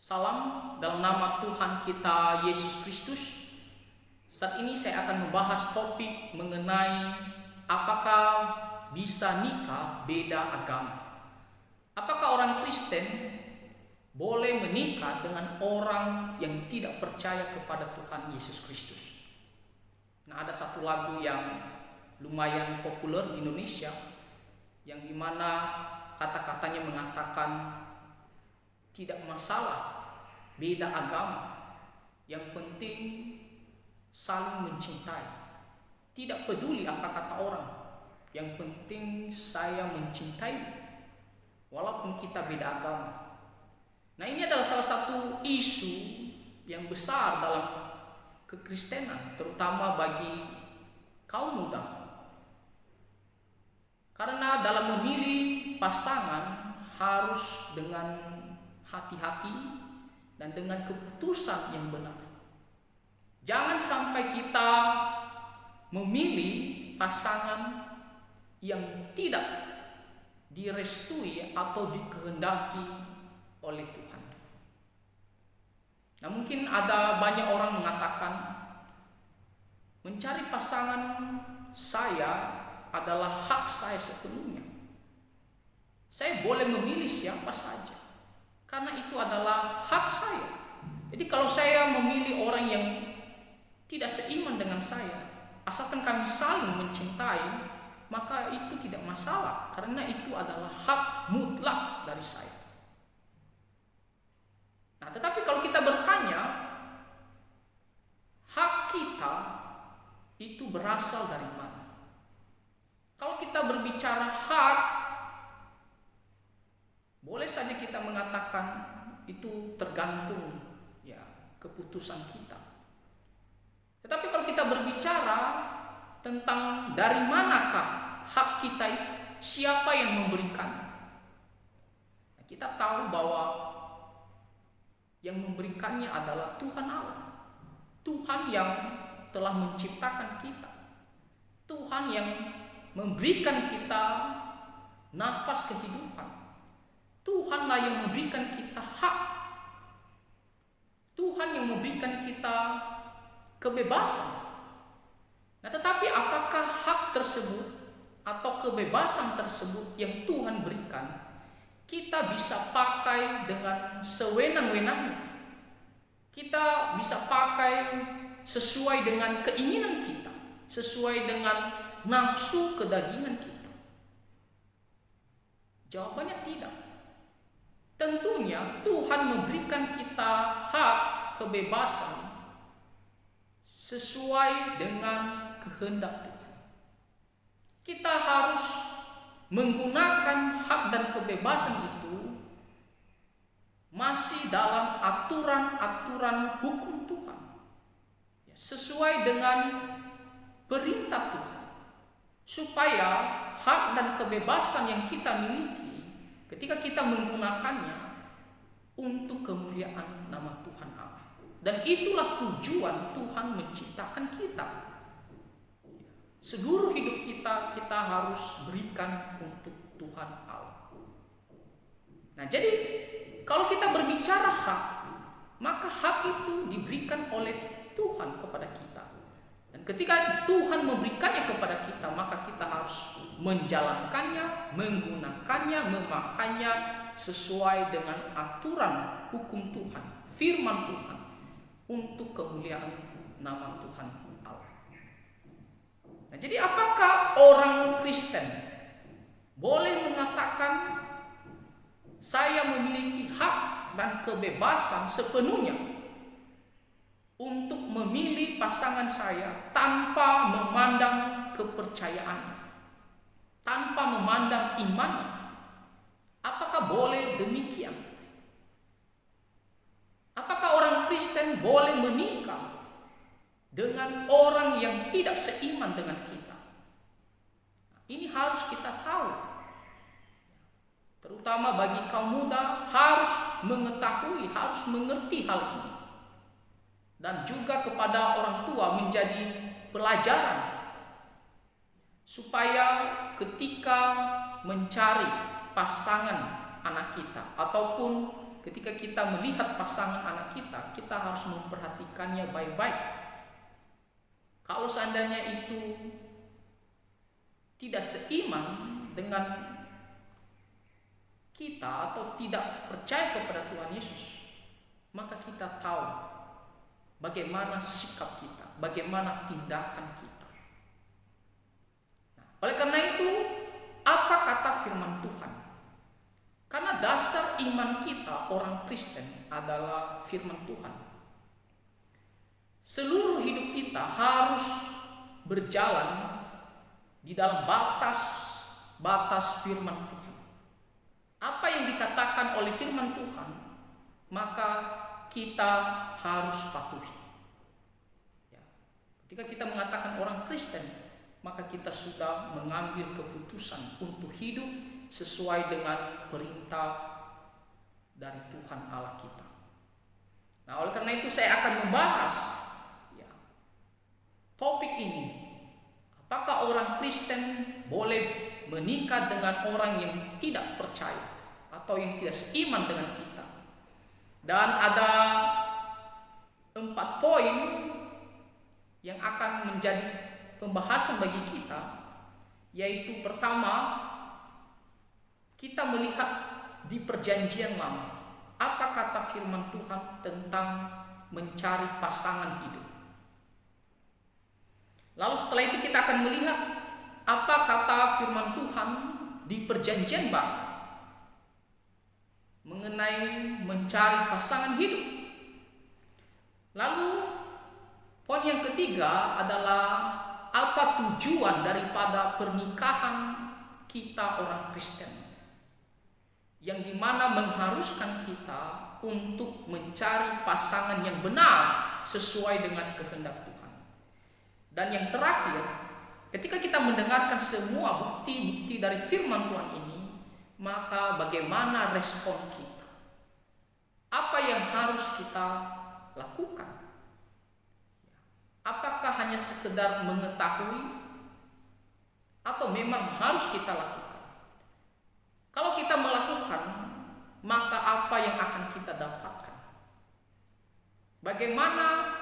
Salam dalam nama Tuhan kita Yesus Kristus. Saat ini saya akan membahas topik mengenai apakah bisa nikah beda agama. Apakah orang Kristen boleh menikah dengan orang yang tidak percaya kepada Tuhan Yesus Kristus? Nah, ada satu lagu yang lumayan populer di Indonesia yang dimana kata-katanya mengatakan tidak masalah beda agama, yang penting saling mencintai. Tidak peduli apa kata orang, yang penting saya mencintai walaupun kita beda agama. Nah, ini adalah salah satu isu yang besar dalam kekristenan, terutama bagi kaum muda. Karena dalam memilih pasangan harus dengan hati-hati dan dengan keputusan yang benar. Jangan sampai kita memilih pasangan yang tidak direstui atau dikehendaki oleh Tuhan. Nah, mungkin ada banyak orang mengatakan mencari pasangan saya adalah hak saya sepenuhnya. Saya boleh memilih siapa saja karena itu adalah hak saya. Jadi kalau saya memilih orang yang tidak seiman dengan saya, asalkan kami saling mencintai, maka itu tidak masalah karena itu adalah hak mutlak dari saya. Nah, tetapi kalau kita bertanya, hak kita itu berasal dari mana? Kalau kita berbicara hak, boleh saja kita mengatakan itu tergantung keputusan kita. Tetapi kalau kita berbicara tentang dari manakah hak kita itu, siapa yang memberikan? Nah, kita tahu bahwa yang memberikannya adalah Tuhan Allah. Tuhan yang telah menciptakan kita. Tuhan yang memberikan kita nafas kehidupan. Tuhanlah yang memberikan kita hak. Tuhan yang memberikan kita kebebasan. Nah, tetapi apakah hak tersebut atau kebebasan tersebut yang Tuhan berikan kita bisa pakai dengan sewenang-wenangnya? Kita bisa pakai sesuai dengan keinginan kita, sesuai dengan nafsu kedagingan kita? Jawabannya tidak. Tentunya Tuhan memberikan kita hak kebebasan sesuai dengan kehendak Tuhan. Kita harus menggunakan hak dan kebebasan itu masih dalam aturan-aturan hukum Tuhan, sesuai dengan perintah Tuhan, supaya hak dan kebebasan yang kita miliki ketika kita menggunakannya untuk kemuliaan nama Tuhan Allah. Dan itulah tujuan Tuhan menciptakan kita. Seluruh hidup kita harus berikan untuk Tuhan Allah. Nah, jadi kalau kita berbicara hak, maka hak itu diberikan oleh Tuhan kepada kita. Dan ketika Tuhan memberikannya kepada kita, maka kita harus menjalankannya, menggunakannya, memakainya sesuai dengan aturan hukum Tuhan, firman Tuhan, untuk kemuliaan nama Tuhan Allah. Nah, jadi apakah orang Kristen boleh mengatakan saya memiliki hak dan kebebasan sepenuhnya untuk memilih pasangan saya tanpa memandang kepercayaannya, tanpa memandang imannya? Apakah boleh demikian? Apakah orang Kristen boleh menikah dengan orang yang tidak seiman dengan kita? Ini harus kita tahu. Terutama bagi kaum muda harus mengetahui, harus mengerti hal ini. Dan juga kepada orang tua menjadi pelajaran supaya ketika mencari pasangan anak kita ataupun ketika kita melihat pasangan anak kita, kita harus memperhatikannya baik-baik. Kalau seandainya itu tidak seiman dengan kita atau tidak percaya kepada Tuhan Yesus, maka kita tahu bagaimana sikap kita, bagaimana tindakan kita. Nah, oleh karena itu, apa kata firman Tuhan? Karena dasar iman kita orang Kristen adalah firman Tuhan. Seluruh hidup kita harus berjalan di dalam batas firman Tuhan. Apa yang dikatakan oleh firman Tuhan, maka kita harus patuhi. Ya. Ketika kita mengatakan orang Kristen, maka kita sudah mengambil keputusan untuk hidup sesuai dengan perintah dari Tuhan Allah kita. Nah, oleh karena itu saya akan membahas topik ini. Apakah orang Kristen boleh menikah dengan orang yang tidak percaya atau yang tidak seiman dengan kita? Dan ada 4 poin yang akan menjadi pembahasan bagi kita, yaitu pertama, kita melihat di perjanjian lama apa kata firman Tuhan tentang mencari pasangan hidup. Lalu setelah itu kita akan melihat apa kata firman Tuhan di perjanjian baru mengenai mencari pasangan hidup. Lalu poin yang ketiga adalah apa tujuan daripada pernikahan kita orang Kristen, yang dimana mengharuskan kita untuk mencari pasangan yang benar sesuai dengan kehendak Tuhan. Dan yang terakhir, ketika kita mendengarkan semua bukti-bukti dari firman Tuhan ini, maka bagaimana respon kita? Apa yang harus kita lakukan? Apakah hanya sekedar mengetahui atau memang harus kita lakukan? Kalau kita melakukan, maka apa yang akan kita dapatkan? Bagaimana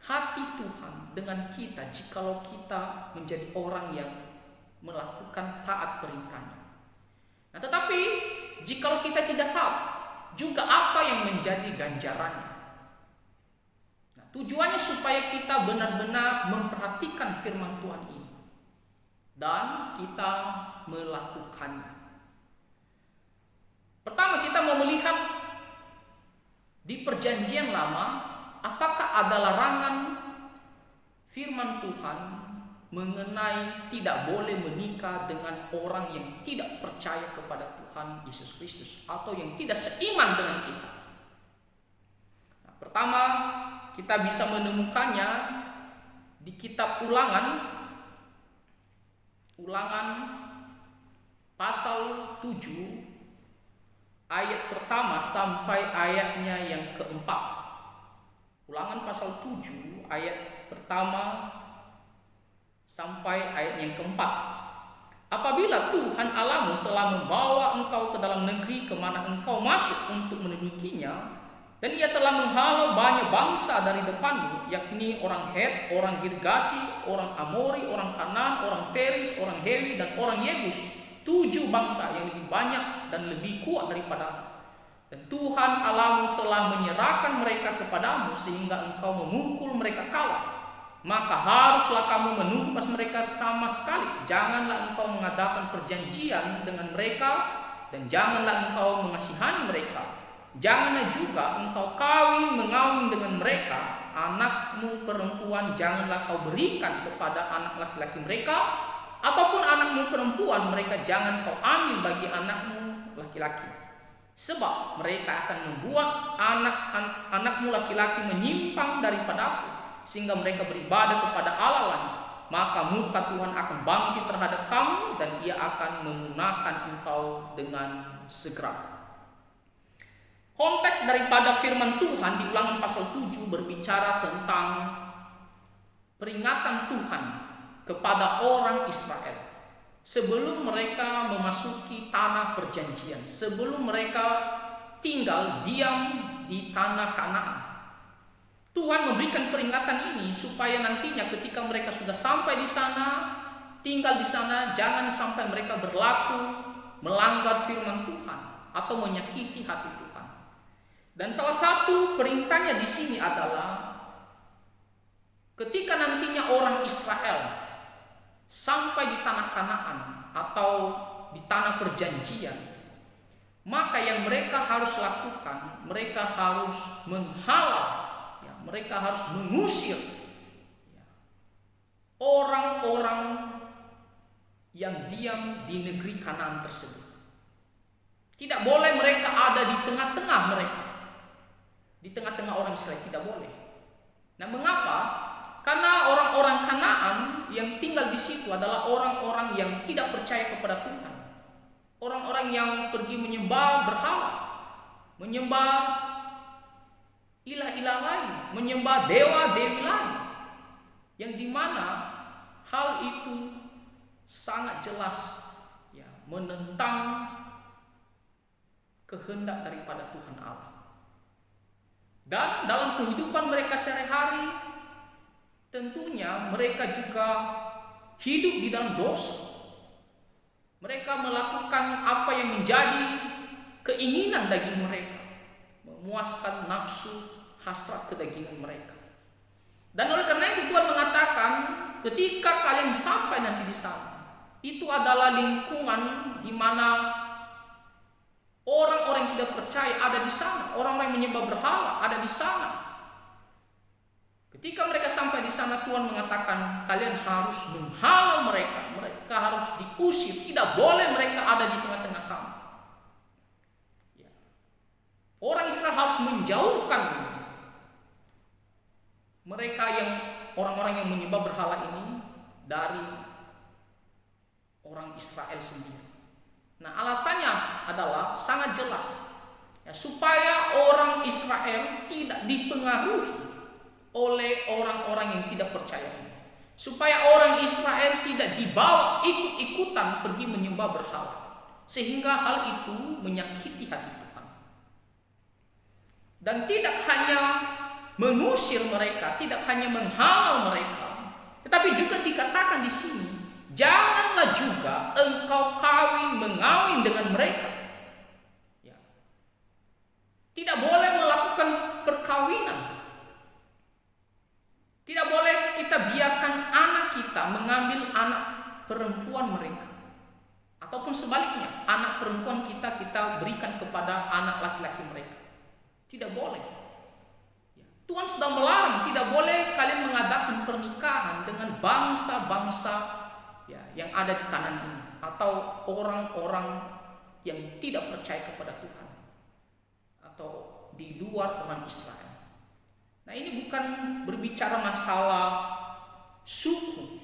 hati Tuhan dengan kita jikalau kita menjadi orang yang melakukan taat perintahnya? Nah, tetapi jikalau kita tidak tahu juga apa yang menjadi ganjarannya. Nah, tujuannya supaya kita benar-benar memperhatikan firman Tuhan ini dan kita melakukannya. Pertama, kita mau melihat di perjanjian lama apakah ada larangan firman Tuhan mengenai tidak boleh menikah dengan orang yang tidak percaya kepada Tuhan Yesus Kristus atau yang tidak seiman dengan kita. Nah, pertama, kita bisa menemukannya di kitab Ulangan pasal 7 ayat pertama sampai ayatnya yang keempat. Ulangan pasal 7 ayat pertama sampai ayat yang keempat. Apabila Tuhan Allahmu telah membawa engkau ke dalam negeri kemana engkau masuk untuk mendudukinya, dan ia telah menghalau banyak bangsa dari depanmu, yakni orang Het, orang Girgasi, orang Amori, orang Kanaan, orang Feris, orang Hewi, dan orang Yebus, 7 bangsa yang lebih banyak dan lebih kuat daripada. Dan Tuhan Allahmu telah menyerahkan mereka kepadamu sehingga engkau memukul mereka kalah. Maka haruslah kamu menumpas mereka sama sekali. Janganlah engkau mengadakan perjanjian dengan mereka, dan janganlah engkau mengasihani mereka. Janganlah juga engkau mengawin dengan mereka. Anakmu perempuan janganlah kau berikan kepada anak laki-laki mereka, ataupun anakmu perempuan mereka jangan kau ambil bagi anakmu laki-laki. Sebab mereka akan membuat anakmu laki-laki menyimpang daripadaku, sehingga mereka beribadah kepada Allah lain. Maka murka Tuhan akan bangkit terhadap kamu, dan ia akan memunahkan engkau dengan segera. Konteks daripada firman Tuhan di Ulangan pasal 7 berbicara tentang peringatan Tuhan kepada orang Israel sebelum mereka memasuki tanah perjanjian, sebelum mereka tinggal diam di tanah Kanaan. Tuhan memberikan peringatan ini supaya nantinya ketika mereka sudah sampai di sana, tinggal di sana, jangan sampai mereka berlaku melanggar firman Tuhan atau menyakiti hati Tuhan. Dan salah satu perintahnya di sini adalah ketika nantinya orang Israel sampai di tanah Kanaan atau di tanah perjanjian, maka yang mereka harus lakukan, mereka harus menghalau, mereka harus mengusir orang-orang yang diam di negeri Kanaan tersebut. Tidak boleh mereka ada di tengah-tengah mereka, di tengah-tengah orang Israel, tidak boleh. Nah, mengapa? Karena orang-orang Kanaan yang tinggal di situ adalah orang-orang yang tidak percaya kepada Tuhan. Orang-orang yang pergi menyembah berhala, menyembah ilah-ilah lain, menyembah dewa-dewi lain, yang dimana hal itu sangat jelas menentang kehendak daripada Tuhan Allah. Dan dalam kehidupan mereka sehari-hari, tentunya mereka juga hidup di dalam dosa. Mereka melakukan apa yang menjadi keinginan daging mereka, memuaskan nafsu hasrat kedagingan mereka. Dan oleh karena itu Tuhan mengatakan, ketika kalian sampai nanti di sana, itu adalah lingkungan di mana orang-orang yang tidak percaya ada di sana, orang-orang yang menyembah berhala ada di sana. Ketika mereka sampai di sana, Tuhan mengatakan kalian harus menghalau mereka, mereka harus diusir, tidak boleh mereka ada di tengah-tengah kamu. Orang Israel harus menjauhkan mereka yang orang-orang yang menyembah berhala ini dari orang Israel sendiri. Nah, alasannya adalah sangat jelas, supaya orang Israel tidak dipengaruhi oleh orang-orang yang tidak percaya ini, supaya orang Israel tidak dibawa ikut-ikutan pergi menyembah berhala, sehingga hal itu menyakiti hati Tuhan. Dan tidak hanya mengusir mereka, tidak hanya menghalau mereka, tetapi juga dikatakan di sini, janganlah juga engkau mengawin dengan mereka. Tidak boleh melakukan perkawinan. Tidak boleh kita biarkan anak kita mengambil anak perempuan mereka. Ataupun sebaliknya, anak perempuan kita berikan kepada anak laki-laki mereka. Tidak boleh. Tuhan sudah melarang, tidak boleh kalian mengadakan pernikahan dengan bangsa-bangsa yang ada di Kanaan ini, atau orang-orang yang tidak percaya kepada Tuhan, atau di luar orang Israel. Nah, ini bukan berbicara masalah suku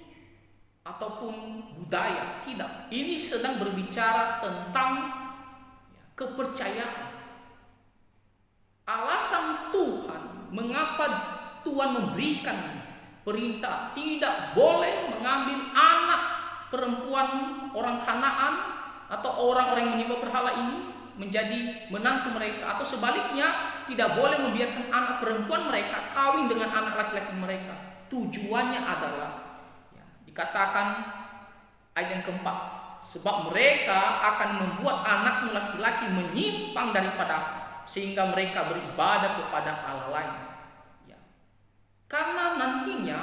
ataupun budaya, tidak. Ini sedang berbicara tentang kepercayaan. Alasan Tuhan mengapa Tuhan memberikan perintah tidak boleh mengambil anak perempuan orang Kanaan atau orang-orang yang menyembah berhala ini menjadi menantu mereka, atau sebaliknya tidak boleh membiarkan anak perempuan mereka kawin dengan anak laki-laki mereka. Tujuannya adalah dikatakan ayat yang keempat, sebab mereka akan membuat anakmu laki-laki menyimpang daripada aku, sehingga mereka beribadah kepada Allah lain. Karena nantinya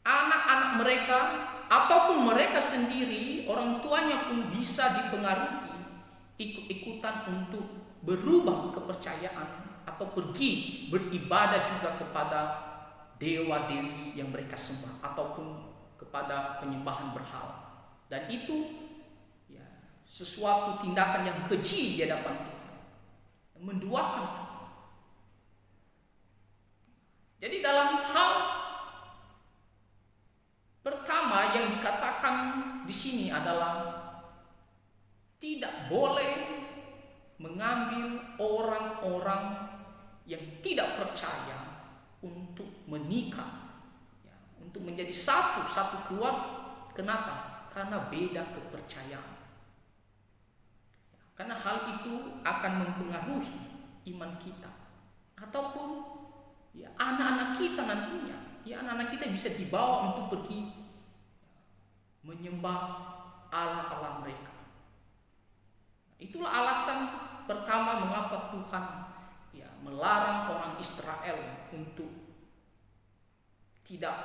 anak-anak mereka ataupun mereka sendiri, orang tuanya pun bisa dipengaruhi ikut-ikutan untuk berubah kepercayaan atau pergi beribadah juga kepada dewa-dewi yang mereka sembah ataupun kepada penyembahan berhala. Dan itu sesuatu tindakan yang keji di hadapan Tuhan, menduakan Tuhan. Jadi dalam hal pertama yang dikatakan di sini adalah tidak boleh mengambil orang-orang yang tidak percaya untuk menikah, untuk menjadi satu keluarga. Kenapa? Karena beda kepercayaan. Karena hal itu akan mempengaruhi iman kita. Ataupun anak-anak kita nantinya. Anak-anak kita bisa dibawa untuk pergi menyembah Allah-Allah mereka. Itulah alasan pertama mengapa Tuhan melarang orang Israel untuk tidak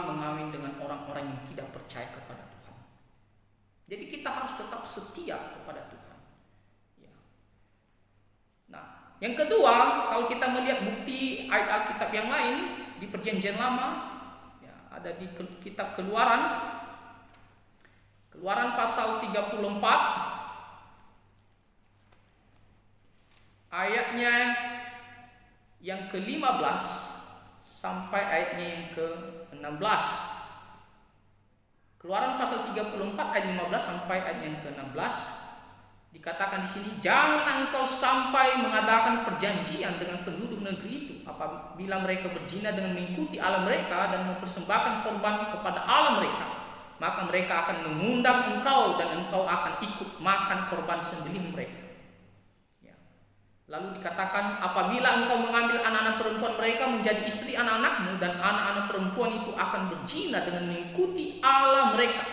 mengawin dengan orang-orang yang tidak percaya kepada Tuhan. Jadi kita harus tetap setia kepada Tuhan. Nah, yang kedua, kalau kita melihat bukti ayat Alkitab yang lain di Perjanjian Lama, ada di kitab Keluaran pasal 34 ayatnya yang ke-15 sampai ayatnya yang ke-16. Keluaran pasal 34 ayat 15 sampai ayat yang ke-16 dikatakan di sini, jangan engkau sampai mengadakan perjanjian dengan penduduk negeri itu apabila mereka berzina dengan mengikuti Allah mereka dan mempersembahkan korban kepada Allah mereka, maka mereka akan mengundang engkau dan engkau akan ikut makan korban sembelih mereka. Lalu dikatakan, apabila engkau mengambil anak-anak perempuan mereka menjadi istri anak-anakmu dan anak-anak perempuan itu akan berzina dengan mengikuti Allah mereka,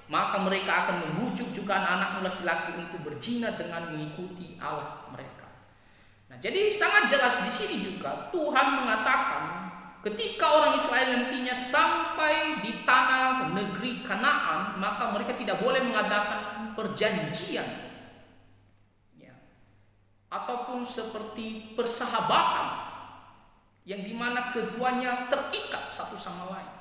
maka mereka akan membujuk juga anak-anakmu laki-laki untuk berzina dengan mengikuti Allah mereka. Nah, jadi sangat jelas di sini juga Tuhan mengatakan ketika orang Israel nantinya sampai di tanah negeri Kanaan, maka mereka tidak boleh mengadakan perjanjian ataupun seperti persahabatan yang dimana keduanya terikat satu sama lain.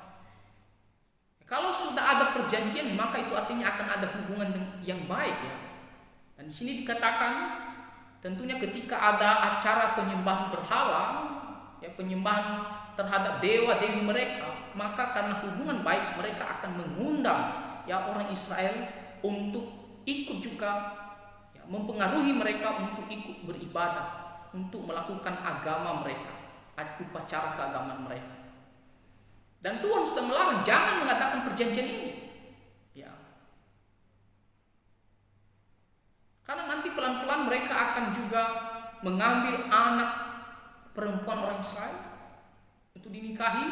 Kalau sudah ada perjanjian, maka itu artinya akan ada hubungan yang baik. Dan di sini dikatakan tentunya ketika ada acara penyembahan berhala, penyembahan terhadap dewa-dewi mereka, maka karena hubungan baik mereka akan mengundang orang Israel untuk ikut juga, mempengaruhi mereka untuk ikut beribadah, untuk melakukan agama mereka, upacara keagamaan mereka. Dan Tuhan sudah melarang jangan mengadakan perjanjian ini. Karena nanti pelan-pelan mereka akan juga mengambil anak perempuan orang Israel untuk dinikahi,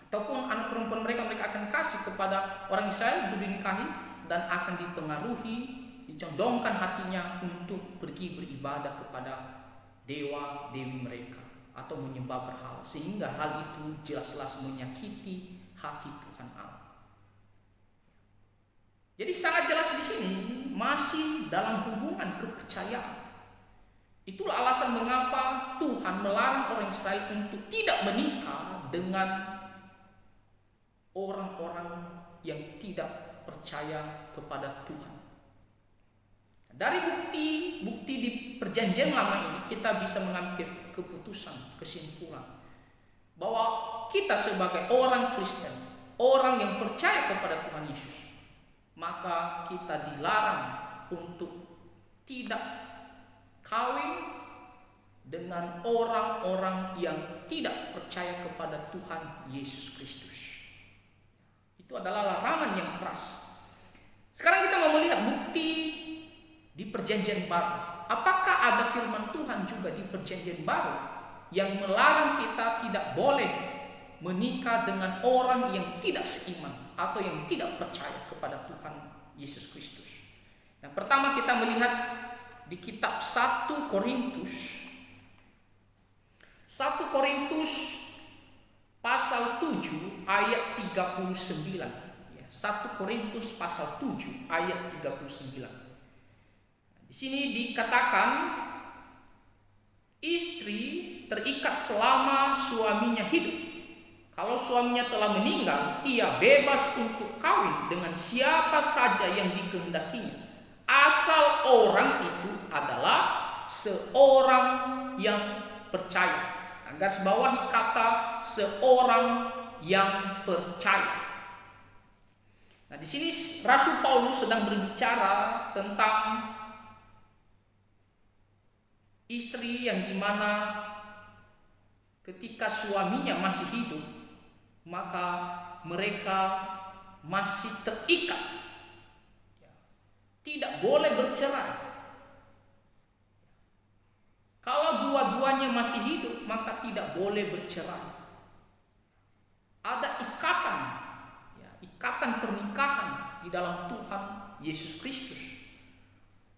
ataupun anak perempuan mereka akan kasih kepada orang Israel untuk dinikahi, dan akan dipengaruhi, dicondongkan hatinya untuk pergi beribadah kepada dewa-dewi mereka atau menyembah berhala, sehingga hal itu jelas-jelas menyakiti hati Tuhan Allah. Jadi sangat jelas di sini masih dalam hubungan kepercayaan. Itulah alasan mengapa Tuhan melarang orang Israel untuk tidak menikah dengan orang-orang yang tidak percaya kepada Tuhan. Dari bukti di perjanjian lama ini kita bisa mengambil keputusan, kesimpulan bahwa kita sebagai orang Kristen, orang yang percaya kepada Tuhan Yesus, maka kita dilarang untuk tidak kawin dengan orang-orang yang tidak percaya kepada Tuhan Yesus Kristus. Itu adalah larangan yang keras. Sekarang kita mau melihat bukti di perjanjian baru. Apakah ada firman Tuhan juga di perjanjian baru yang melarang kita tidak boleh menikah dengan orang yang tidak seiman atau yang tidak percaya kepada Tuhan Yesus Kristus? Yang pertama kita melihat di kitab 1 Korintus pasal 7 ayat 39. 1 Korintus pasal 7 ayat 39. Di sini dikatakan istri terikat selama suaminya hidup. Kalau suaminya telah meninggal, ia bebas untuk kawin dengan siapa saja yang dikehendakinya, asal orang itu adalah seorang yang percaya. Garis bawahi kata seorang yang percaya. Nah, di sini Rasul Paulus sedang berbicara tentang istri yang dimana ketika suaminya masih hidup, maka mereka masih terikat, tidak boleh bercerai. Kalau dua-duanya masih hidup, maka tidak boleh bercerai. Ada ikatan, ya, ikatan pernikahan di dalam Tuhan Yesus Kristus.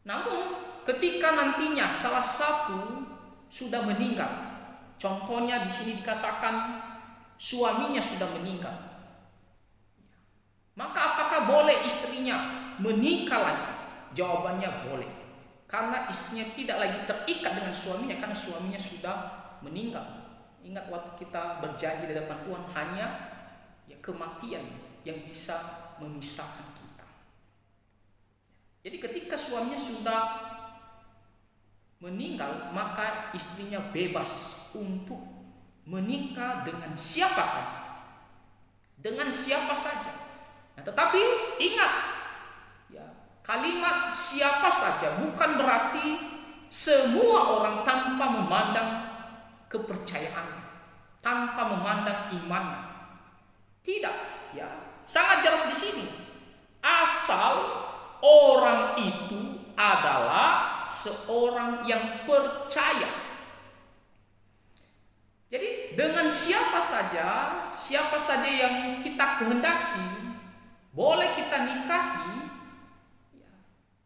Namun ketika nantinya salah satu sudah meninggal, contohnya di sini dikatakan suaminya sudah meninggal, maka apakah boleh istrinya menikah lagi? Jawabannya boleh, karena istrinya tidak lagi terikat dengan suaminya karena suaminya sudah meninggal. Ingat waktu kita berjanji di depan Tuhan, hanya ya kematian yang bisa memisahkan kita. Jadi ketika suaminya sudah meninggal, maka istrinya bebas untuk menikah dengan siapa saja. Dengan siapa saja. Nah, tetapi ingat, ya, kalimat siapa saja bukan berarti semua orang tanpa memandang kepercayaan, tanpa memandang iman. Tidak, ya. Sangat jelas di sini. Asal orang itu adalah seorang yang percaya. Jadi dengan siapa saja yang kita kehendaki, boleh kita nikahi, ya.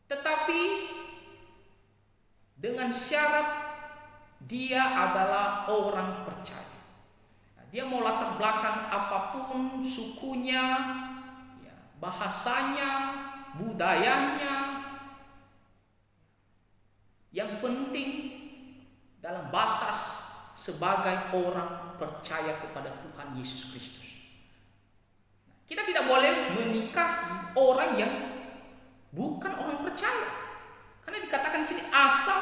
Tetapi dengan syarat dia adalah orang percaya. Nah, dia mau latar belakang apapun, sukunya, ya, bahasanya, budayanya, yang penting dalam batas sebagai orang percaya kepada Tuhan Yesus Kristus. Kita tidak boleh menikahi orang yang bukan orang percaya, karena dikatakan di sini asal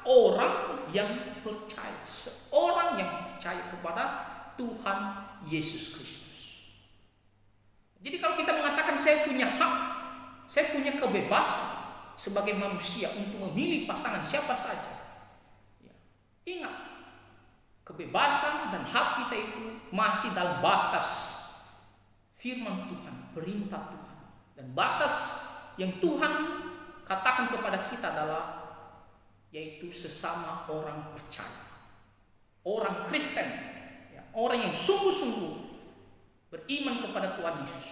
orang yang percaya, seorang yang percaya kepada Tuhan Yesus Kristus. Jadi kalau kita mengatakan saya punya hak, saya punya kebebasan sebagai manusia untuk memilih pasangan siapa saja, ya, ingat, kebebasan dan hak kita itu masih dalam batas firman Tuhan, perintah Tuhan, dan batas yang Tuhan katakan kepada kita adalah yaitu sesama orang percaya, orang Kristen, ya, orang yang sungguh-sungguh beriman kepada Tuhan Yesus,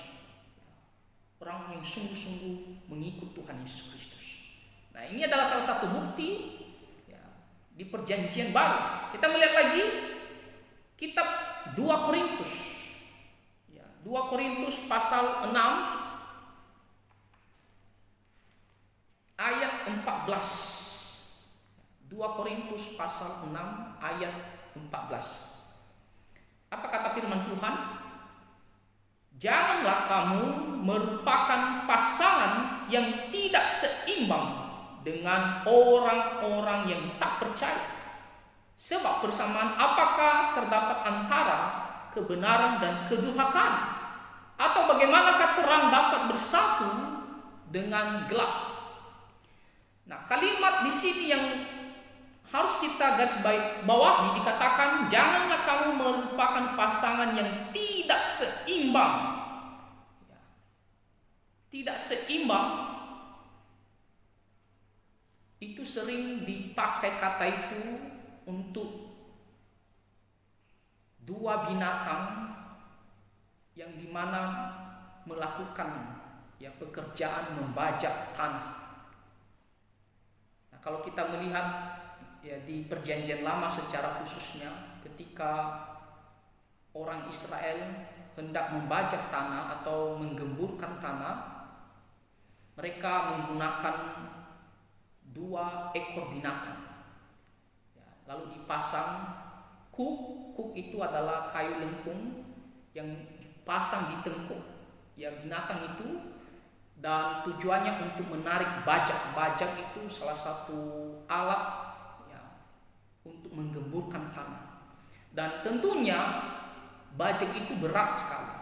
orang yang sungguh-sungguh mengikut Tuhan Yesus Kristus. Nah, ini adalah salah satu bukti, ya, di perjanjian baru. Kita melihat lagi kitab 2 Korintus, ya, 2 Korintus pasal 6 ayat 14. 2 Korintus pasal 6 ayat 14. Apa kata firman Tuhan? Janganlah kamu merupakan pasangan yang tidak seimbang dengan orang-orang yang tak percaya. Sebab persamaan apakah terdapat antara kebenaran dan kedurhakaan? Atau bagaimanakah terang dapat bersatu dengan gelap? Nah, kalimat di sini yang harus kita garis bawahi dikatakan janganlah kamu merupakan pasangan yang tidak seimbang. Ya. Tidak seimbang itu sering dipakai kata itu untuk dua binatang yang dimana melakukan, ya, pekerjaan membajak tanah. Nah, kalau kita melihat, ya, di perjanjian lama secara khususnya ketika orang Israel hendak membajak tanah atau menggemburkan tanah, mereka menggunakan 2 ekor binatang, ya, lalu dipasang kuk. Kuk itu adalah kayu lengkung yang dipasang di tengkuk, ya, binatang itu, dan tujuannya untuk menarik bajak. Bajak itu salah satu alat untuk menggemburkan tanah, dan tentunya bajak itu berat sekali.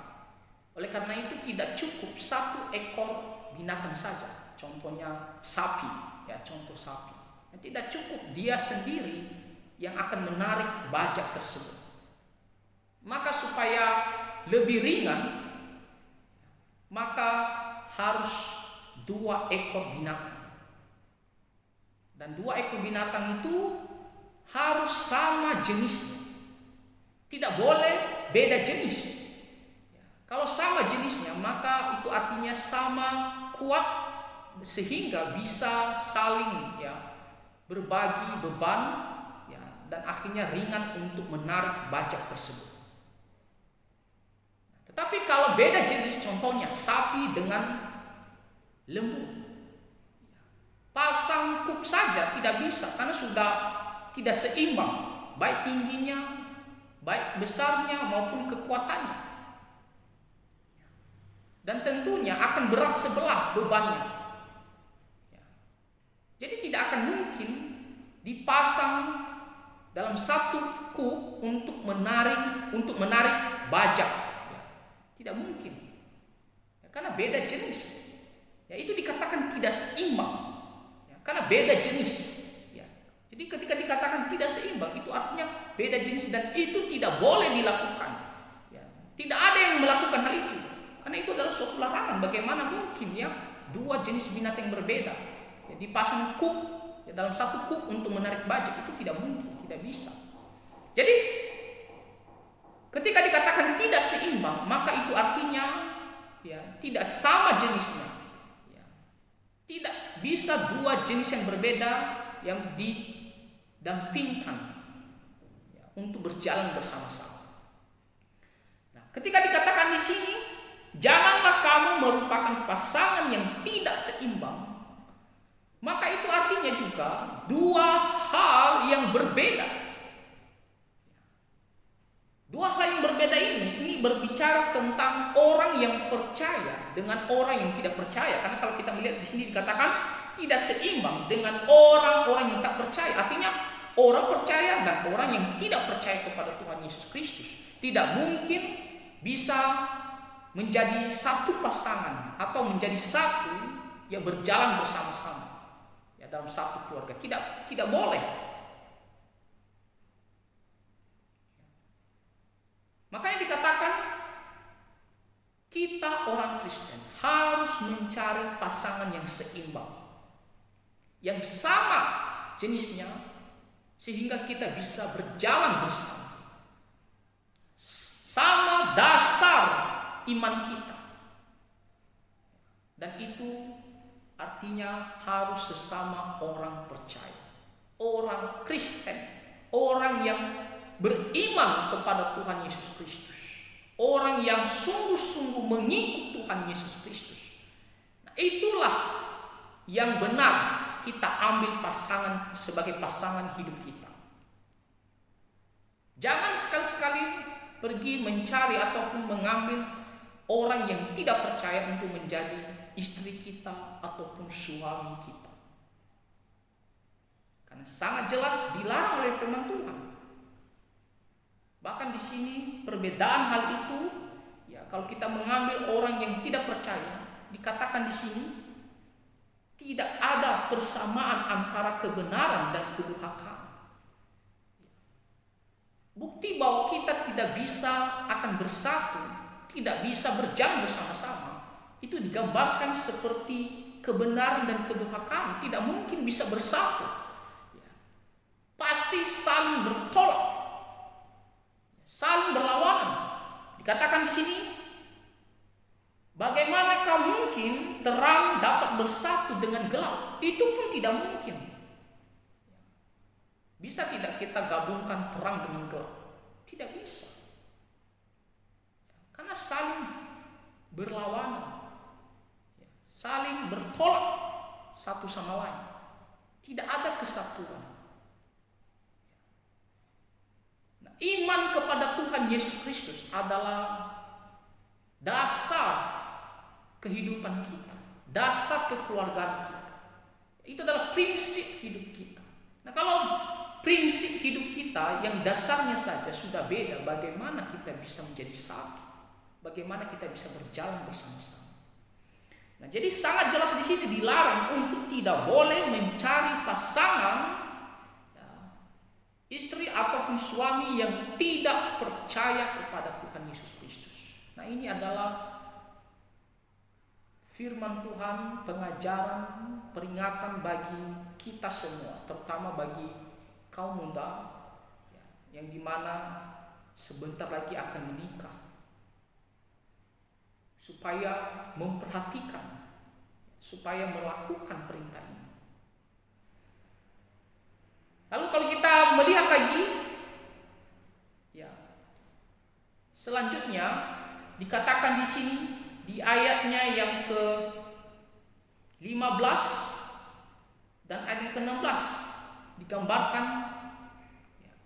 Oleh karena itu tidak cukup 1 ekor binatang saja, contohnya sapi, ya, contoh sapi, tidak cukup dia sendiri yang akan menarik bajak tersebut. Maka supaya lebih ringan, maka harus 2 ekor binatang, dan 2 ekor binatang itu harus sama jenisnya. Tidak boleh beda jenis. Kalau sama jenisnya, maka itu artinya sama kuat sehingga bisa saling berbagi beban dan akhirnya ringan untuk menarik bajak tersebut. Tetapi kalau beda jenis, contohnya sapi dengan lembu, pasang kuk saja tidak bisa karena sudah tidak seimbang, baik tingginya, baik besarnya maupun kekuatannya. Dan tentunya akan berat sebelah bebannya. Jadi tidak akan mungkin dipasang dalam satu kuk untuk menarik bajak. Tidak mungkin. Karena beda jenis. Itu dikatakan tidak seimbang. Karena beda jenis. Jadi ketika dikatakan tidak seimbang, itu artinya beda jenis dan itu tidak boleh dilakukan. Tidak ada yang melakukan hal itu. Karena itu adalah suatu larangan. Bagaimana mungkin dua jenis binatang yang berbeda dipasang kuk dalam satu kuk untuk menarik bajak, itu tidak mungkin, tidak bisa. Jadi ketika dikatakan tidak seimbang, maka itu artinya tidak sama jenisnya. Tidak bisa dua jenis yang berbeda yang didampingkan untuk berjalan bersama-sama. Nah, ketika dikatakan di sini, janganlah kamu merupakan pasangan yang tidak seimbang, maka itu artinya juga dua hal yang berbeda. Dua hal yang berbeda ini berbicara tentang orang yang percaya dengan orang yang tidak percaya. Karena kalau kita melihat di sini dikatakan tidak seimbang dengan orang-orang yang tak percaya. Artinya orang percaya dan orang yang tidak percaya kepada Tuhan Yesus Kristus tidak mungkin bisa menjadi satu pasangan atau menjadi satu yang berjalan bersama-sama dalam satu keluarga. Tidak boleh. Makanya dikatakan kita orang Kristen harus mencari pasangan yang seimbang, yang sama jenisnya, sehingga kita bisa berjalan bersama, sama dasar iman kita. Dan itu artinya harus sesama orang percaya, orang Kristen, orang yang beriman kepada Tuhan Yesus Kristus, orang yang sungguh-sungguh mengikut Tuhan Yesus Kristus. Nah, itulah yang benar kita ambil pasangan sebagai pasangan hidup kita. Jangan sekali-sekali pergi mencari ataupun mengambil orang yang tidak percaya untuk menjadi istri kita ataupun suami kita. Karena sangat jelas dilarang oleh firman Tuhan. Bahkan di sini perbedaan hal itu, kalau kita mengambil orang yang tidak percaya, dikatakan di sini tidak ada persamaan antara kebenaran dan kedurhakaan. Bukti bahwa kita tidak bisa akan bersatu, tidak bisa berjalan bersama-sama, itu digambarkan seperti kebenaran dan kedurhakaan tidak mungkin bisa bersatu. Pasti saling bertolak, saling berlawanan. Dikatakan di sini, bagaimanakah mungkin terang dapat bersatu dengan gelap? Itu pun tidak mungkin. Bisa tidak kita gabungkan terang dengan gelap? Tidak bisa. Karena saling berlawanan, saling bertolak satu sama lain. Tidak ada kesatuan. Nah, iman kepada Tuhan Yesus Kristus adalah dasar kehidupan kita, dasar kekeluargaan kita. Itu adalah prinsip hidup kita. Nah, kalau prinsip hidup kita yang dasarnya saja sudah beda, bagaimana kita bisa menjadi satu? Bagaimana kita bisa berjalan bersama-sama? Nah, jadi sangat jelas di sini dilarang untuk tidak boleh mencari pasangan, istri ataupun suami yang tidak percaya kepada Tuhan Yesus Kristus. Nah, ini adalah firman Tuhan, pengajaran, peringatan bagi kita semua, terutama bagi kaum muda yang dimana sebentar lagi akan menikah, supaya memperhatikan, supaya melakukan perintah ini. Lalu kalau kita melihat lagi, selanjutnya dikatakan di sini di ayatnya yang ke-15 dan ayat yang ke-16 digambarkan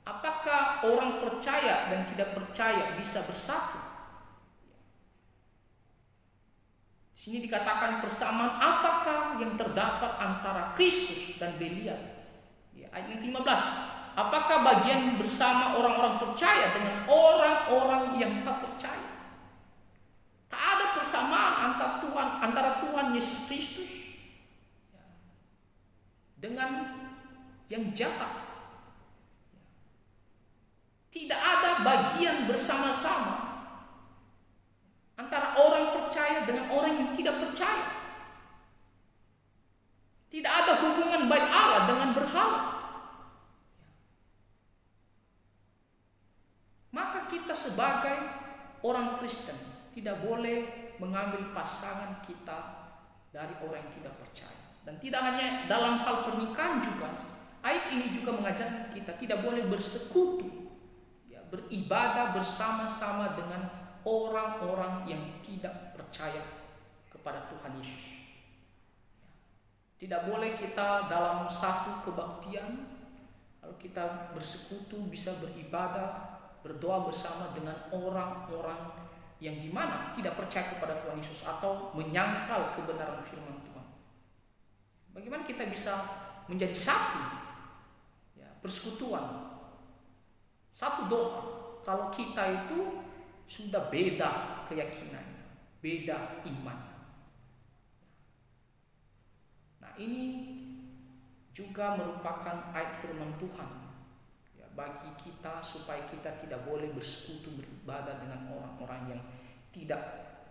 apakah orang percaya dan tidak percaya bisa bersatu. Di sini dikatakan persamaan apakah yang terdapat antara Kristus dan Belial. Ayat yang ke-15. Apakah bagian bersama orang-orang percaya dengan orang-orang yang tak percaya? Tak ada persamaan antara Tuhan Yesus Kristus dengan yang jahat. Tidak ada bagian bersama-sama antara orang percaya dengan orang yang tidak percaya. Tidak ada hubungan baik Allah dengan berhala. Maka kita sebagai orang Kristen tidak boleh mengambil pasangan kita dari orang yang tidak percaya. Dan tidak hanya dalam hal pernikahan juga. Ayat ini juga mengajarkan kita tidak boleh bersekutu, beribadah bersama-sama dengan orang-orang yang tidak percaya kepada Tuhan Yesus. Tidak boleh kita dalam satu kebaktian lalu kita bersekutu, bisa beribadah, berdoa bersama dengan orang-orang yang dimana tidak percaya kepada Tuhan Yesus atau menyangkal kebenaran firman Tuhan. Bagaimana kita bisa menjadi satu, persekutuan, satu doa, kalau kita itu sudah beda keyakinannya, beda imannya. Nah, ini juga merupakan ayat firman Tuhan bagi kita supaya kita tidak boleh bersekutu beribadah dengan orang-orang yang tidak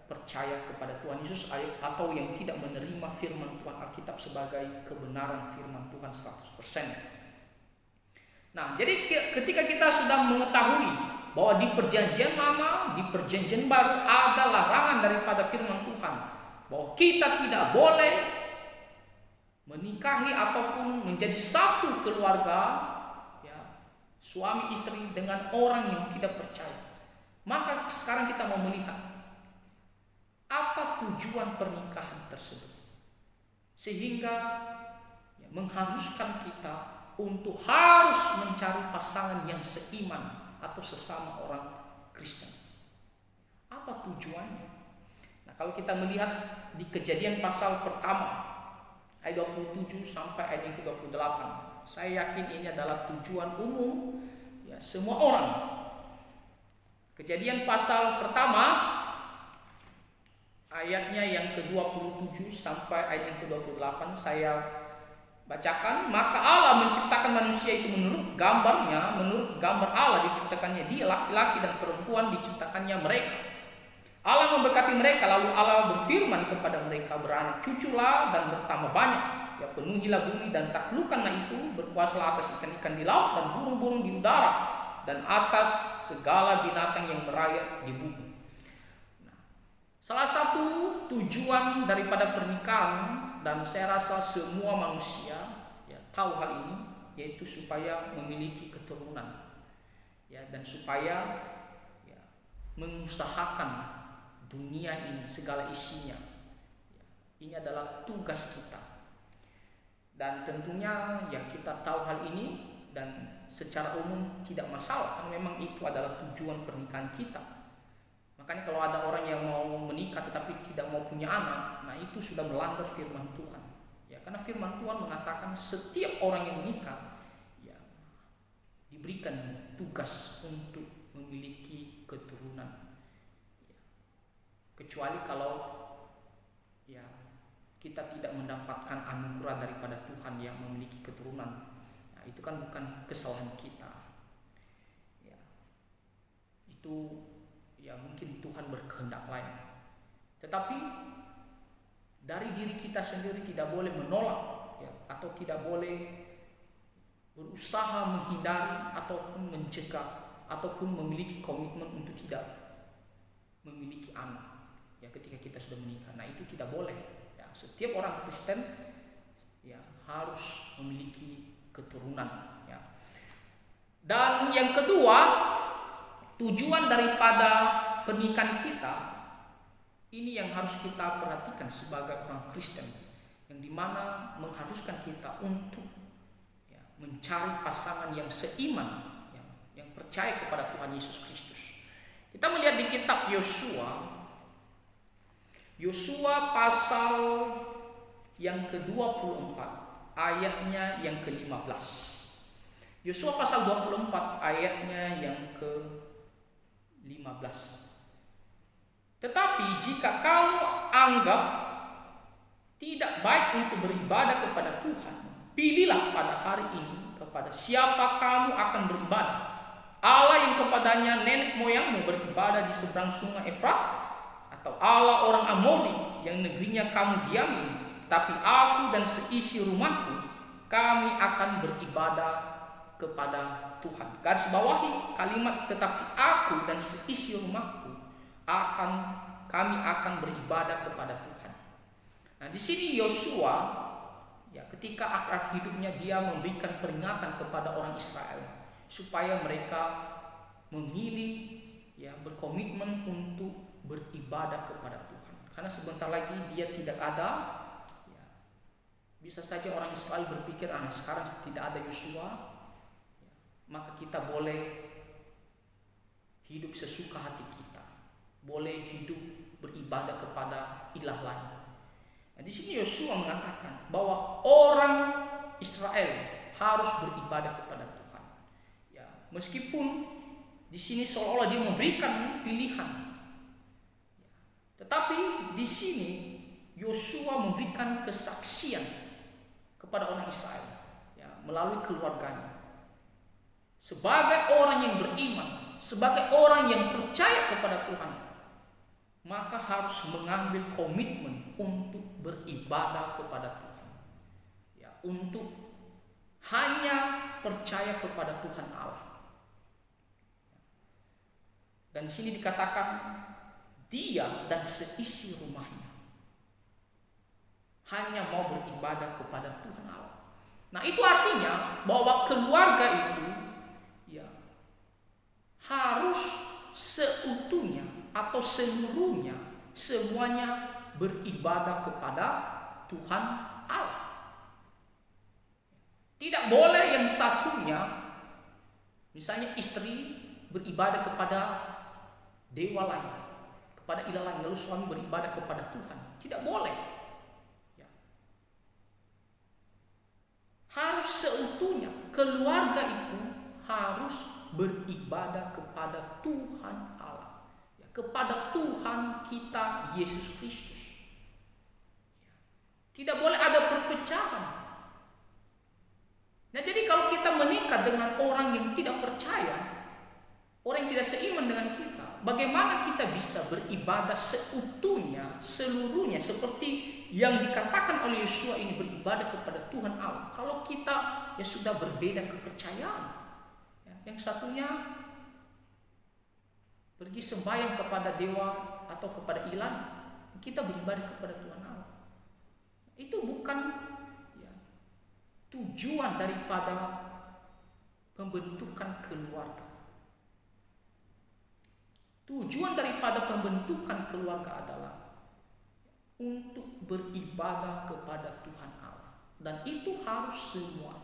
percaya kepada Tuhan Yesus atau yang tidak menerima firman Tuhan Alkitab sebagai kebenaran firman Tuhan 100%. Nah, jadi ketika kita sudah mengetahui bahwa di perjanjian lama, di perjanjian baru ada larangan daripada firman Tuhan bahwa kita tidak boleh menikahi ataupun menjadi satu keluarga, suami istri dengan orang yang tidak percaya. Maka sekarang kita mau melihat apa tujuan pernikahan tersebut, sehingga mengharuskan kita untuk harus mencari pasangan yang seiman atau sesama orang Kristen. Apa tujuannya? Nah, kalau kita melihat di Kejadian pasal pertama ayat 27 sampai ayat yang ke-28, saya yakin ini adalah tujuan umum semua orang. Kejadian pasal pertama ayatnya yang ke-27 sampai ayat yang ke-28 saya bacakan. Maka Allah menciptakan manusia itu menurut gambarnya, menurut gambar Allah diciptakannya dia, laki-laki dan perempuan diciptakannya mereka. Allah memberkati mereka, lalu Allah berfirman kepada mereka, beranak cuculah dan bertambah banyak, penuhilah bumi dan taklukkanlah itu, berkuasalah atas ikan-ikan di laut dan burung-burung di udara dan atas segala binatang yang merayap di bumi. Nah, salah satu tujuan daripada pernikahan, dan saya rasa semua manusia tahu hal ini, yaitu supaya memiliki keturunan, dan supaya mengusahakan dunia ini segala isinya. Ini adalah tugas kita. Dan tentunya kita tahu hal ini dan secara umum tidak masalah, karena memang itu adalah tujuan pernikahan kita. Makanya kalau ada orang yang mau menikah tetapi tidak mau punya anak, nah itu sudah melanggar firman Tuhan. Karena firman Tuhan mengatakan setiap orang yang menikah diberikan tugas untuk memiliki keturunan. Kecuali kalau kita tidak mendapatkan anugerah daripada Tuhan yang memiliki keturunan, nah, itu kan bukan kesalahan kita. Itu mungkin Tuhan berkehendak lain. Tetapi dari diri kita sendiri tidak boleh menolak atau tidak boleh berusaha menghindari ataupun mencegah ataupun memiliki komitmen untuk tidak memiliki anak ya ketika kita sudah menikah. Nah, itu tidak boleh ya. Setiap orang Kristen ya harus memiliki keturunan ya. Dan yang kedua, tujuan daripada pernikahan kita ini yang harus kita perhatikan sebagai orang Kristen, yang dimana mengharuskan kita untuk ya, mencari pasangan yang seiman, yang percaya kepada Tuhan Yesus Kristus. Kita melihat di kitab Yosua pasal yang ke-24 ayatnya yang ke-15. Yosua pasal 24 ayatnya yang ke-15. Tetapi jika kamu anggap tidak baik untuk beribadah kepada Tuhan, pilihlah pada hari ini kepada siapa kamu akan beribadah. Allah yang kepadanya nenek moyangmu beribadah di seberang sungai Efrat, atau Allah orang Amori yang negerinya kamu diami. Tapi aku dan seisi rumahku, kami akan beribadah kepada Tuhan. Garis bawahi kalimat tetapi aku dan seisi rumahku kami akan beribadah kepada Tuhan. Nah, di sini Yosua ya ketika akhir hidupnya dia memberikan peringatan kepada orang Israel supaya mereka memilih ya berkomitmen untuk beribadah kepada Tuhan. Karena sebentar lagi dia tidak ada ya, bisa saja orang Israel berpikir sekarang tidak ada Yosua ya, maka kita boleh hidup sesuka hati kita, boleh hidup beribadah kepada ilah lain. Nah, di sini Yosua mengatakan bahwa orang Israel harus beribadah kepada Tuhan. Ya, meskipun di sini seolah-olah dia memberikan pilihan, ya, tetapi di sini Yosua memberikan kesaksian kepada orang Israel, ya, melalui keluarganya. Sebagai orang yang beriman, sebagai orang yang percaya kepada Tuhan, maka harus mengambil komitmen untuk beribadah kepada Tuhan, ya, untuk hanya percaya kepada Tuhan Allah. Dan di sini dikatakan dia dan seisi rumahnya hanya mau beribadah kepada Tuhan Allah. Nah, itu artinya bahwa keluarga itu ya harus seutuhnya atau seluruhnya semuanya beribadah kepada Tuhan Allah. Tidak boleh yang satunya, misalnya istri beribadah kepada dewa lain, kepada ilah lain, lalu suami beribadah kepada Tuhan. Tidak boleh. Ya. Harus seutuhnya keluarga itu harus beribadah kepada Tuhan Allah, ya, kepada Tuhan kita Yesus Kristus. Ya. Tidak boleh ada perpecahan. Nah, jadi kalau kita menikah dengan orang yang tidak percaya, orang yang tidak seiman dengan kita, bagaimana kita bisa beribadah seutuhnya, seluruhnya seperti yang dikatakan oleh Yosua ini, beribadah kepada Tuhan Allah, kalau kita ya sudah berbeda kepercayaan, ya, yang satunya pergi sembahyang kepada dewa atau kepada ilah, kita beribadah kepada Tuhan Allah. Itu bukan ya, tujuan daripada pembentukan keluarga. Tujuan daripada pembentukan keluarga adalah untuk beribadah kepada Tuhan Allah. Dan itu harus semua.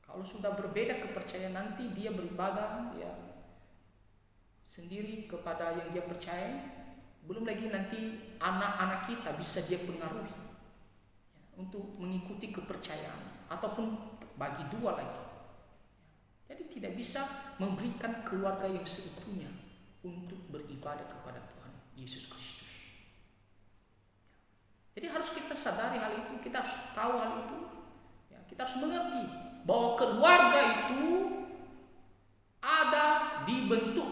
Kalau sudah berbeda kepercayaan, nanti dia beribadah ya sendiri kepada yang dia percaya. Belum lagi nanti anak-anak kita bisa dia pengaruhi ya, untuk mengikuti kepercayaan ataupun bagi dua lagi. Jadi tidak bisa memberikan keluarga yang seutuhnya untuk beribadah kepada Tuhan Yesus Kristus. Jadi harus kita sadari hal itu, kita harus tahu hal itu. Ya, kita harus mengerti bahwa keluarga itu ada dibentuk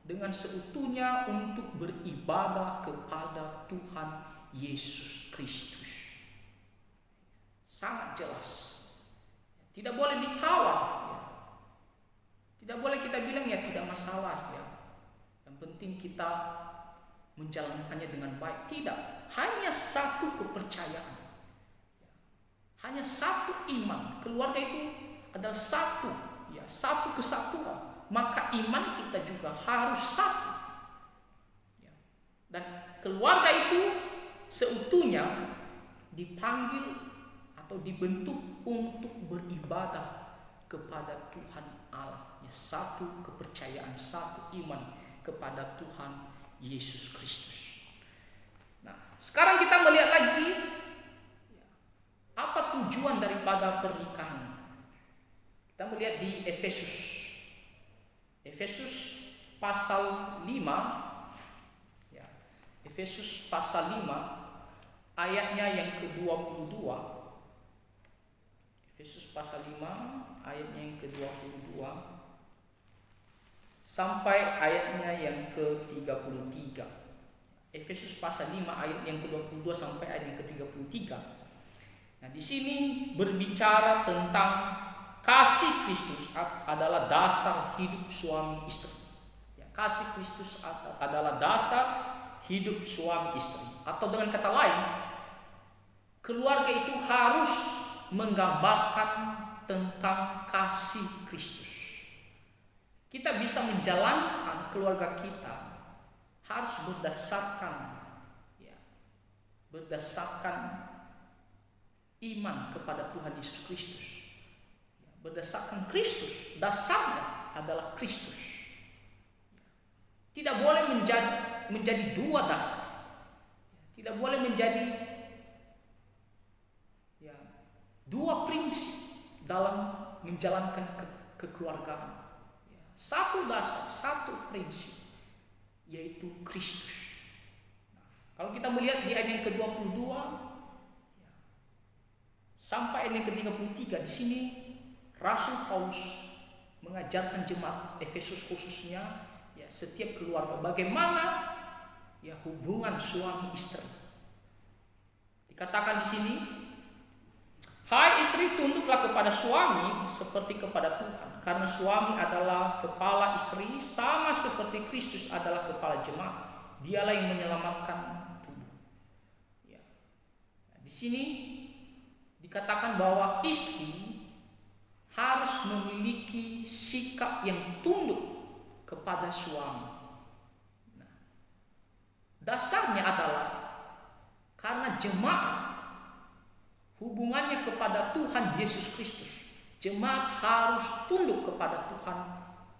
dengan seutuhnya untuk beribadah kepada Tuhan Yesus Kristus. Sangat jelas. Tidak boleh ditawar, ya. Tidak boleh kita bilang ya tidak masalah, ya. Yang penting kita menjalankannya dengan baik. Tidak, hanya satu kepercayaan, hanya satu iman. Keluarga itu adalah satu, ya, satu kesatuan. Maka iman kita juga harus satu, ya. Dan keluarga itu seutuhnya dipanggil atau dibentuk untuk beribadah kepada Tuhan Allah, ya, satu kepercayaan, satu iman kepada Tuhan Yesus Kristus. Nah, sekarang kita melihat lagi, ya, apa tujuan daripada pernikahan. Kita melihat di Efesus pasal 5, ya, Efesus pasal 5 ayatnya yang ke-22. Efesus pasal 5 ayatnya yang ke-22 sampai ayatnya yang ke-33. Efesus pasal 5 ayat yang ke-22 sampai ayat yang ke-33. Nah, di sini berbicara tentang kasih Kristus adalah dasar hidup suami istri. Ya, kasih Kristus adalah dasar hidup suami istri. Atau dengan kata lain, keluarga itu harus menggambarkan tentang kasih Kristus. Kita bisa menjalankan keluarga kita harus berdasarkan iman kepada Tuhan Yesus Kristus. Berdasarkan Kristus, dasarnya adalah Kristus. Tidak boleh menjadi dua dasar. Tidak boleh menjadi, ya, dua prinsip dalam menjalankan kekeluargaan. Ya, satu dasar, satu prinsip, yaitu Kristus. Nah, kalau kita melihat di ayat yang ke-22 sampai ayat yang ke-33, di sini Rasul Paulus mengajarkan jemaat Efesus khususnya, ya, setiap keluarga bagaimana, ya, hubungan suami istri. Dikatakan di sini, hai istri, tunduklah kepada suami seperti kepada Tuhan, karena suami adalah kepala istri, sama seperti Kristus adalah kepala jemaat. Dialah yang menyelamatkan tubuh. Ya. Nah, di sini dikatakan bahwa istri harus memiliki sikap yang tunduk kepada suami. Nah, dasarnya adalah karena jemaat hubungannya kepada Tuhan Yesus Kristus. Jemaat harus tunduk kepada Tuhan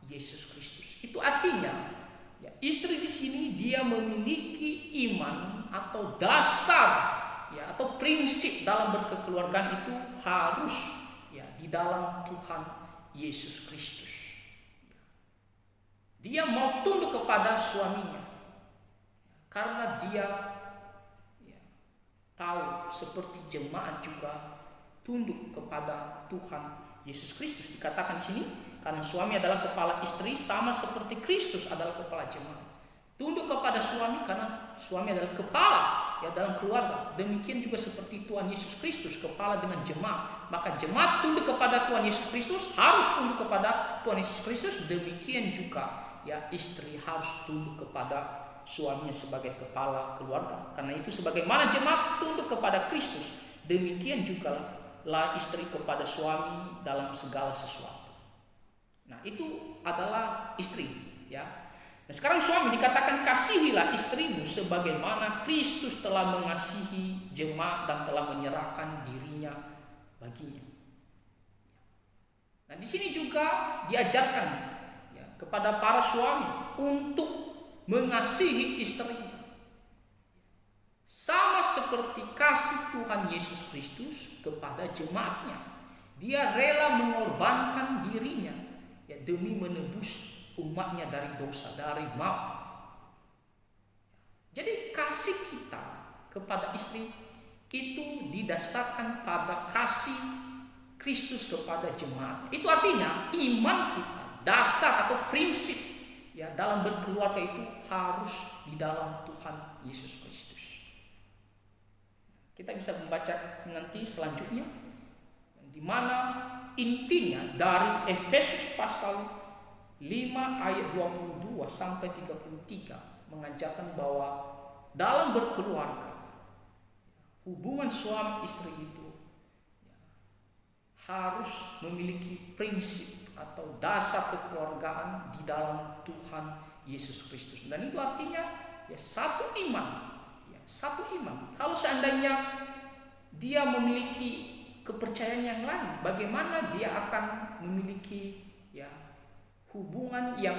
Yesus Kristus. Itu artinya, ya, istri di sini dia memiliki iman atau dasar, ya, atau prinsip dalam berkekeluargaan itu harus, ya, di dalam Tuhan Yesus Kristus. Dia mau tunduk kepada suaminya karena dia, ya, tahu seperti jemaat juga tunduk kepada Tuhan Yesus Kristus. Dikatakan di sini, karena suami adalah kepala istri sama seperti Kristus adalah kepala jemaat. Tunduk kepada suami karena suami adalah kepala, ya, dalam keluarga. Demikian juga seperti Tuhan Yesus Kristus kepala dengan jemaat. Maka jemaat tunduk kepada Tuhan Yesus Kristus, harus tunduk kepada Tuhan Yesus Kristus. Demikian juga, ya, istri harus tunduk kepada suaminya sebagai kepala keluarga. Karena itu sebagaimana jemaat tunduk kepada Kristus, demikian juga lah istri kepada suami dalam segala sesuatu. Nah, itu adalah istri, ya. Nah, sekarang suami dikatakan kasihilah istrimu sebagaimana Kristus telah mengasihi jemaat dan telah menyerahkan dirinya baginya. Nah, di sini juga diajarkan, ya, kepada para suami untuk mengasihi istrinya. Sama seperti kasih Tuhan Yesus Kristus kepada jemaatnya. Dia rela mengorbankan dirinya, ya, demi menebus umatnya dari dosa, dari maut. Jadi kasih kita kepada istri itu didasarkan pada kasih Kristus kepada jemaat. Itu artinya iman kita, dasar atau prinsip, ya, dalam berkeluarga itu harus di dalam Tuhan Yesus Kristus. Kita bisa membaca nanti selanjutnya di mana intinya dari Efesus pasal 5 ayat 22 sampai 33 mengajarkan bahwa dalam berkeluarga, hubungan suami istri itu harus memiliki prinsip atau dasar kekeluargaan di dalam Tuhan Yesus Kristus. Dan itu artinya satu iman. Satu iman. Kalau seandainya dia memiliki kepercayaan yang lain, bagaimana dia akan memiliki hubungan yang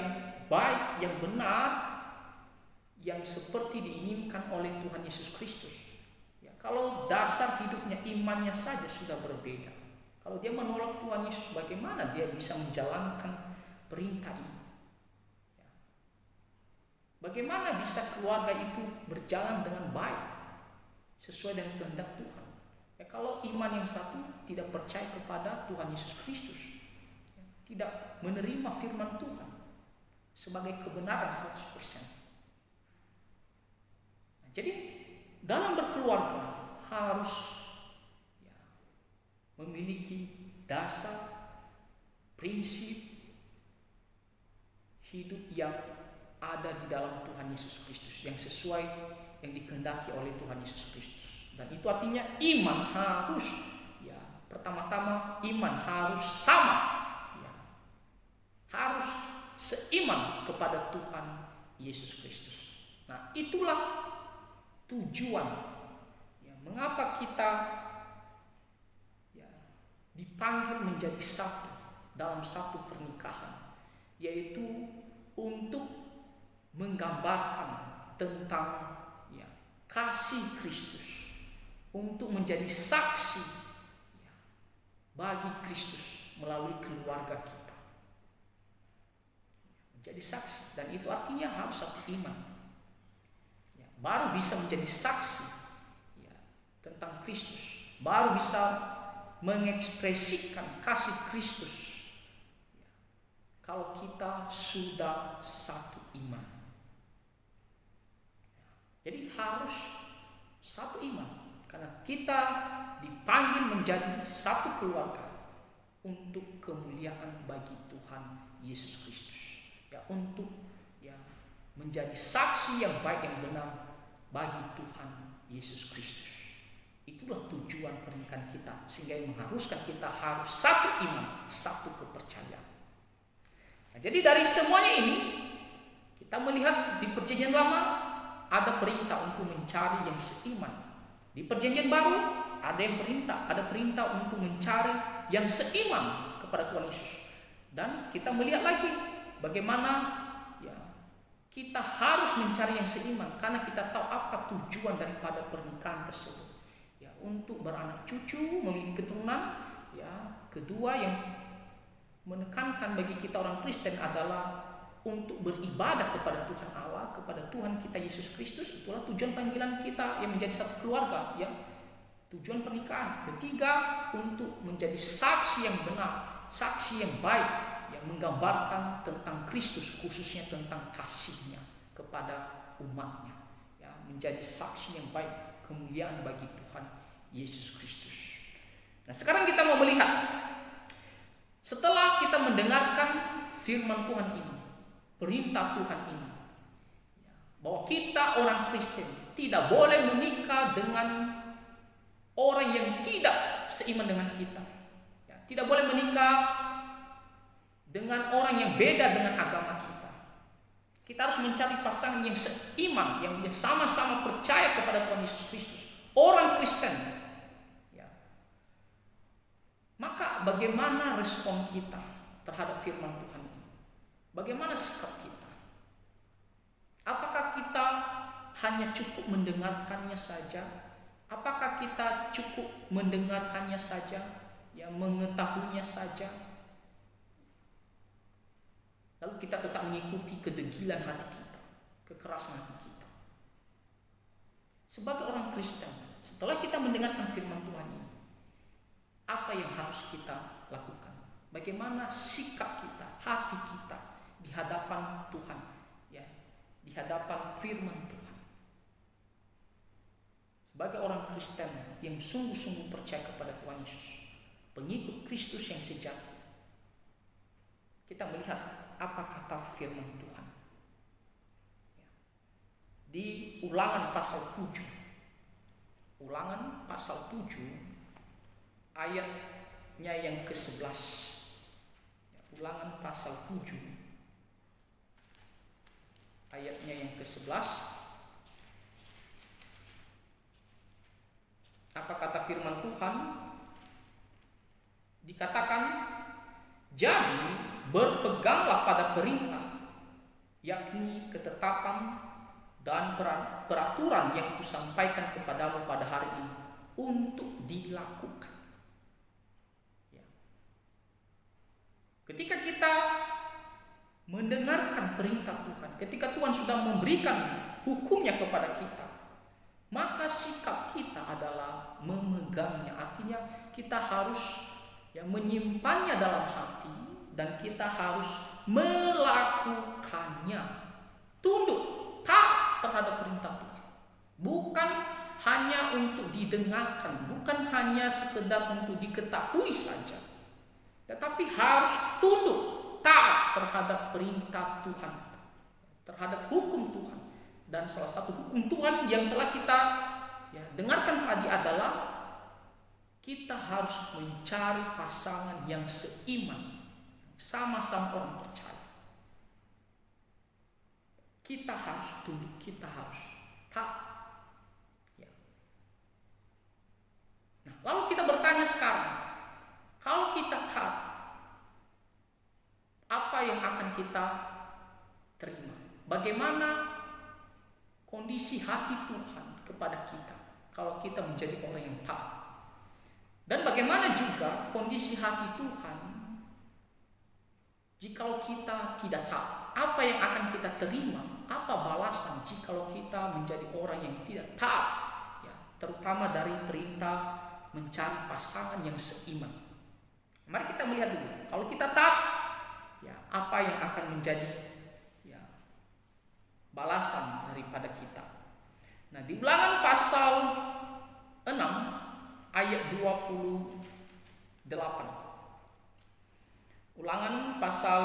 baik, yang benar, yang seperti diinginkan oleh Tuhan Yesus Kristus. Kalau dasar hidupnya, imannya saja sudah berbeda, kalau dia menolak Tuhan Yesus, bagaimana dia bisa menjalankan perintah ini? Bagaimana bisa keluarga itu berjalan dengan baik sesuai dengan kehendak Tuhan? Kalau iman yang satu tidak percaya kepada Tuhan Yesus Kristus, tidak menerima firman Tuhan sebagai kebenaran 100%. Jadi dalam berkeluarga harus memiliki dasar prinsip hidup yang ada di dalam Tuhan Yesus Kristus, yang sesuai yang dikehendaki oleh Tuhan Yesus Kristus. Dan itu artinya iman harus pertama-tama iman harus sama, harus seiman kepada Tuhan Yesus Kristus. Nah, itulah tujuan mengapa kita dipanggil menjadi satu dalam satu pernikahan, yaitu untuk menggambarkan tentang kasih Kristus, untuk menjadi saksi bagi Kristus melalui keluarga kita. Menjadi saksi, dan itu artinya harus satu iman. Baru bisa menjadi saksi tentang Kristus, baru bisa mengekspresikan kasih Kristus kalau kita sudah satu iman. Jadi harus satu iman, karena kita dipanggil menjadi satu keluarga untuk kemuliaan bagi Tuhan Yesus Kristus, untuk menjadi saksi yang baik, yang benar bagi Tuhan Yesus Kristus. Itulah tujuan pernikahan kita, sehingga yang mengharuskan kita harus satu iman, satu kepercayaan. Nah, jadi dari semuanya ini kita melihat di Perjanjian Lama ada perintah untuk mencari yang seiman. Di Perjanjian Baru ada perintah untuk mencari yang seiman kepada Tuhan Yesus. Dan kita melihat lagi bagaimana kita harus mencari yang seiman, karena kita tahu apa tujuan daripada pernikahan tersebut. Untuk beranak cucu, memiliki keturunan. Kedua yang menekankan bagi kita orang Kristen adalah untuk beribadah kepada Tuhan Allah, kepada Tuhan kita Yesus Kristus. Itulah tujuan panggilan kita yang menjadi satu keluarga, tujuan pernikahan. Ketiga, untuk menjadi saksi yang benar, saksi yang baik, yang menggambarkan tentang Kristus, khususnya tentang kasih-Nya kepada umat-Nya, menjadi saksi yang baik, kemuliaan bagi Tuhan Yesus Kristus. Nah, sekarang kita mau melihat, setelah kita mendengarkan firman Tuhan ini, perintah Tuhan ini, bahwa kita orang Kristen tidak boleh menikah dengan orang yang tidak seiman dengan kita, tidak boleh menikah dengan orang yang beda dengan agama kita. Kita harus mencari pasangan yang seiman, yang sama-sama percaya kepada Tuhan Yesus Kristus, orang Kristen. Maka bagaimana respon kita terhadap firman Tuhan ini? Bagaimana sikap kita? Apakah kita hanya cukup mendengarkannya saja? Apakah kita cukup mendengarkannya saja, mengetahuinya saja? Lalu kita tetap mengikuti kedegilan hati kita, kekerasan hati kita. Sebagai orang Kristen, setelah kita mendengarkan firman Tuhan ini, apa yang harus kita lakukan? Bagaimana sikap kita, hati kita di hadapan Tuhan, di hadapan firman Tuhan? Sebagai orang Kristen yang sungguh-sungguh percaya kepada Tuhan Yesus, pengikut Kristus yang sejati, kita melihat apa kata firman Tuhan. Di Ulangan pasal 7. Ulangan pasal 7 ayatnya yang ke-11. Ulangan pasal 7 ayatnya yang ke-11. Apa kata firman Tuhan? Dikatakan, jadi berpeganglah pada perintah, yakni ketetapan dan peraturan yang kusampaikan kepadamu pada hari ini untuk dilakukan. Ya. Ketika kita mendengarkan perintah Tuhan, ketika Tuhan sudah memberikan hukumnya kepada kita, maka sikap kita adalah memegangnya. Artinya kita harus menyimpannya dalam hati dan kita harus melakukannya. Tunduk, taat terhadap perintah Tuhan. Bukan hanya untuk didengarkan, bukan hanya sekedar untuk diketahui saja, tetapi harus tunduk, taat terhadap perintah Tuhan, terhadap hukum Tuhan. Dan salah satu hukum Tuhan yang telah kita dengarkan tadi adalah kita harus mencari pasangan yang seiman, sama-sama orang percaya. Kita harus tunduk, kita harus taat. Ya. Nah, lalu kita bertanya sekarang, kalau kita taat, apa yang akan kita terima? Bagaimana kondisi hati Tuhan kepada kita kalau kita menjadi orang yang taat? Dan bagaimana juga kondisi hati Tuhan jikalau kita tidak taat? Apa yang akan kita terima? Apa balasan jikalau kita menjadi orang yang tidak taat? Ya, terutama dari perintah mencari pasangan yang seiman. Mari kita melihat dulu. Kalau kita taat, ya, apa yang akan menjadi balasan daripada kita? Nah, di Ulangan pasal 6 ayat 28. Ulangan pasal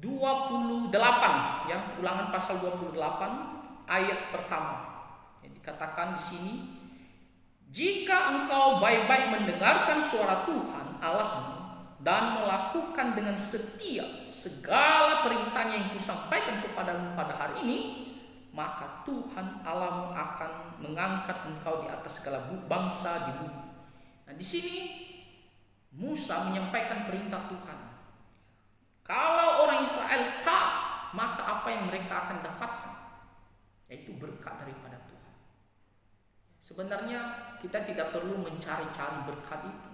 28 ya, Ulangan pasal 28 ayat pertama. Yang dikatakan di sini, jika engkau baik-baik mendengarkan suara Tuhan Allahmu dan melakukan dengan setia segala perintahnya yang kusampaikan kepadamu pada hari ini, maka Tuhan Allahmu akan mengangkat engkau di atas segala bangsa di bumi. Nah, di sini Musa menyampaikan perintah Tuhan. Kalau orang Israel taat, maka apa yang mereka akan dapatkan? Yaitu berkat daripada Tuhan. Sebenarnya kita tidak perlu mencari-cari berkat itu.